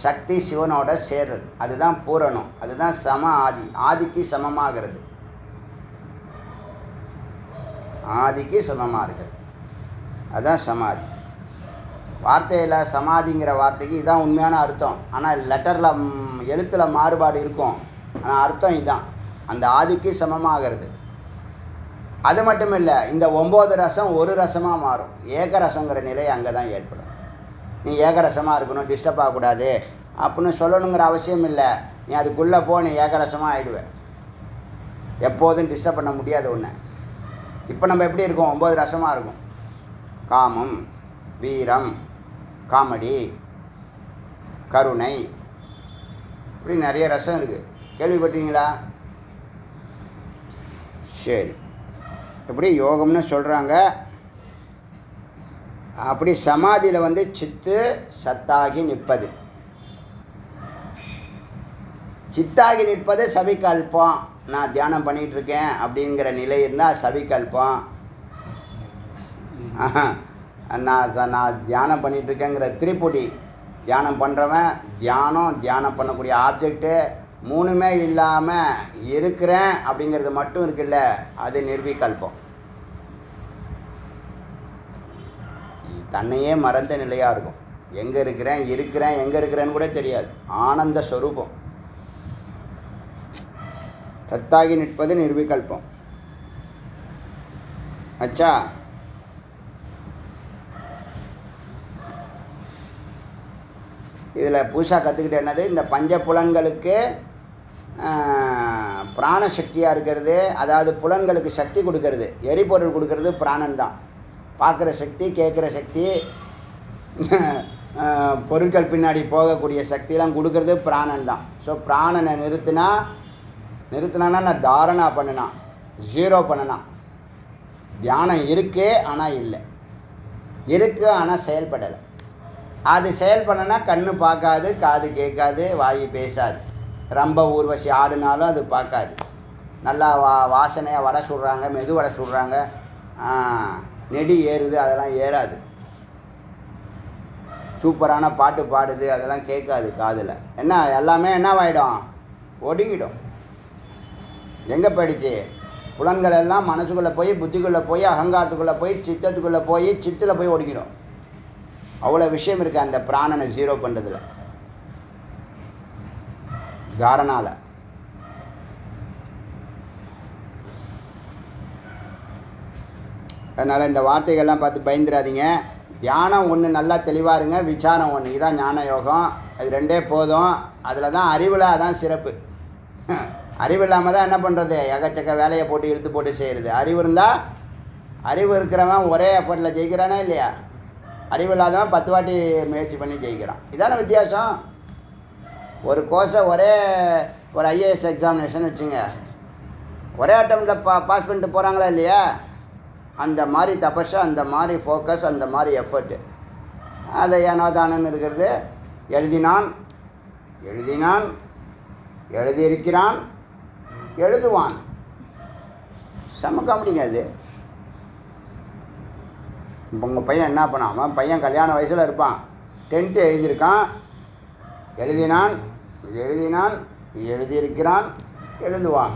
A: சக்தி சிவனோட சேர்றது. அதுதான் பூரணம், அதுதான் சம ஆதி. ஆதிக்கு சமமாகிறது, ஆதிக்கு சமமாக இருக்கிறது, அதுதான் சமாதி. வார்த்தையில் சமாதிங்கிற வார்த்தைக்கு இதுதான் உண்மையான அர்த்தம். ஆனால் லெட்டரில் எழுத்தில் மாறுபாடு இருக்கும். ஆனால் அர்த்தம் இதுதான், அந்த ஆதிக்கு சமமாகிறது. அது மட்டும் இல்லை, இந்த 9 ரசம் ஒரு ரசமாக மாறும். ஏகரசங்கிற நிலை அங்கே தான் ஏற்படும். நீ ஏகரசமாக இருக்கணும், டிஸ்டர்ப் ஆகக்கூடாது அப்படின்னு சொல்லணுங்கிற அவசியம் இல்லை. நீ அதுக்குள்ளே போ, நீ ஏகரசமாக ஆகிடுவேன். எப்போதும் டிஸ்டர்ப் பண்ண முடியாது ஒன்று. இப்போ நம்ம எப்படி இருக்கோம்? 9 ரசமாக இருக்கும். காமம், வீரம், காமெடி, கருணை, இப்படி நிறைய ரசம் இருக்குது. கேள்விப்பட்டீங்களா? சரி, இப்படி யோகம்னு சொல்கிறாங்க. அப்படி சமாதியில் வந்து சித்து சத்தாகி நிற்பது. சித்தாகி நிற்பது சவிகல்பம். நான் தியானம் பண்ணிகிட்ருக்கேன் அப்படிங்கிற நிலை இருந்தால் சவிகல்பம். நான் தியானம் பண்ணிகிட்ருக்கேங்கிற திரிபுடி. தியானம் பண்ணுறவன் தியானம் பண்ணக்கூடிய ஆப்ஜெக்டு மூணுமே இல்லாமல் இருக்கிறேன் அப்படிங்கிறது மட்டும் இருக்குல்ல, அது நிர்விகல்பம். தன்னையே மறந்த நிலையாக இருக்கும். எங்கே இருக்கிறேன் எங்கே இருக்கிறேன்னு கூட தெரியாது. ஆனந்த ஸ்வரூபம். தத்தாகி நிற்பது நிர்விகல்பம். அச்சா, இதில் புதுசாக கற்றுக்கிட்ட என்னது, இந்த பஞ்ச புலன்களுக்கு பிராணசக்தியாக இருக்கிறது. அதாவது புலன்களுக்கு சக்தி கொடுக்கறது, எரிபொருள் கொடுக்கறது பிராணன் தான். பார்க்குற சக்தி, கேட்குற சக்தி, பொருட்கள் பின்னாடி போகக்கூடிய சக்தியெல்லாம் கொடுக்கறது பிராணன் தான். ஸோ பிராணனை நிறுத்தினான்னா நான் தாரணா பண்ணினான், 0 பண்ணினான். தியானம் இருக்கே ஆனால் இல்லை, இருக்குது ஆனால் செயல்படலை. அது செயல் பண்ணனா கண்ணு பார்க்காது, காது கேட்காது, வாய் பேசாது. ரொம்ப ஊர்வசி ஆடினாலும் அது பார்க்காது. நல்லா வாசனையாக வடை சுடுறாங்க, மெது வடை சுடுறாங்க, நெடி ஏறுது, அதெல்லாம் ஏறாது. சூப்பரான பாட்டு பாடுது, அதெல்லாம் கேட்காது காதில். என்ன எல்லாமே என்னவாயிடும்? ஒடுங்கிடும். எங்கே போயிடுச்சு? புலன்கள் எல்லாம் மனசுக்குள்ளே போய், புத்திக்குள்ளே போய், அகங்காரத்துக்குள்ளே போய், சித்தத்துக்குள்ளே போய், சித்தில் போய் ஒடுங்கிடும். அவ்வளோ விஷயம் இருக்குது அந்த பிராணனை 0 பண்ணுறதுல, தாரணால. அதனால் இந்த வார்த்தைகள்லாம் பார்த்து பயந்துடாதீங்க. தியானம் ஒன்று நல்லா தெளிவாக இருங்க, விசாரம் ஒன்று. இதுதான் ஞான யோகம். அது 2 போதும். அதில் தான் அறிவில் அதான் சிறப்பு. அறிவு இல்லாமல் தான் என்ன பண்ணுறது? எக்கச்சக்க வேலையை போட்டு இழுத்து போட்டு செய்கிறது. அறிவு இருந்தால், அறிவு இருக்கிறவன் ஒரே எஃபர்ட்டில் ஜெயிக்கிறானே இல்லையா? அறிவு இல்லாதவன் 10 வாட்டி முயற்சி பண்ணி ஜெயிக்கிறான். இதான வித்தியாசம். ஒரு கோர்ஸை ஒரு ஐஏஎஸ் எக்ஸாமினேஷன் வச்சுங்க, ஒரே அட்டம்ப்டில் பாஸ் பண்ணிட்டு போகிறாங்களா இல்லையா? அந்த மாதிரி தபஸு, அந்த மாதிரி ஃபோக்கஸ், அந்த மாதிரி எஃபர்ட்டு. அதை ஏனோ தானன்னு இருக்கிறது. எழுதினான், எழுதியிருக்கிறான், எழுதுவான். செம்ம காமெடிங்க அது. இப்போ உங்கள் பையன் என்ன பண்ணாமல், பையன் கல்யாண வயசில் இருப்பான், 10th எழுதியிருக்கான், எழுதினான், எழுதியிருக்கிறான், எழுதுவான்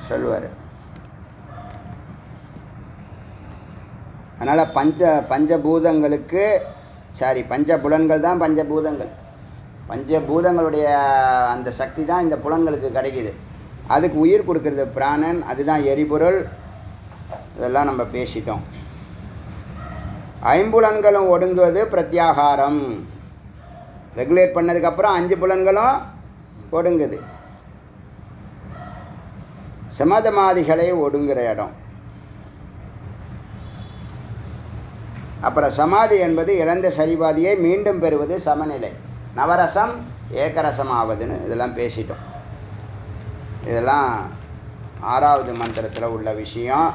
A: சொல்லுவார். அதனால் பஞ்சபூதங்களுக்கு பஞ்சபுலன்கள் தான் பஞ்சபூதங்கள். பஞ்சபூதங்களுடைய அந்த சக்தி தான் இந்த புலன்களுக்கு கிடைக்கிது. அதுக்கு உயிர் கொடுக்கறது பிராணன், அதுதான் எரிபொருள். இதெல்லாம் நம்ம பேசிட்டோம். 5 புலன்களும் ஒடுங்குவது பிரத்யாகாரம். ரெகுலேட் பண்ணதுக்கப்புறம் 5 புலன்களும் ஒடுங்குது. சமதமாதிகளை ஒடுங்குற இடம். அப்புறம் சமாதி என்பது இழந்த சரிபாதியை மீண்டும் பெறுவது சமநிலை. நவரசம் ஏகரசம் ஆவதுன்னு இதெல்லாம் பேசிட்டோம். இதெல்லாம் 6வது மந்திரத்தில் உள்ள விஷயம்.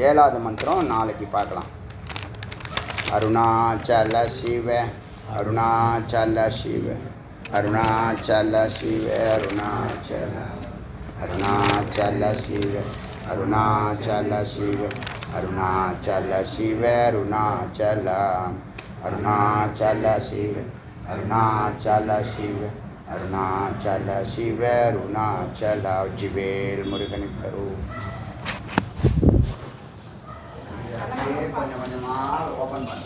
A: 7வது மந்திரம் நாளைக்கு பார்க்கலாம். அருணாச்சல சிவ, அருணாச்சல சிவ. அருணாச்சல சிவ அருணாச்சல அருணாச்சல சிவ அருணாச்சல சிவ அருணாச்சல சிவ அருணாச்சல அருணாச்சல சிவ அருணாச்சல சிவ அருணாச்சல சிவ அருணாச்சல ஜிவேல் முருகனுக்கு கொஞ்சம் கொஞ்சமாக ஓப்பன் பண்ண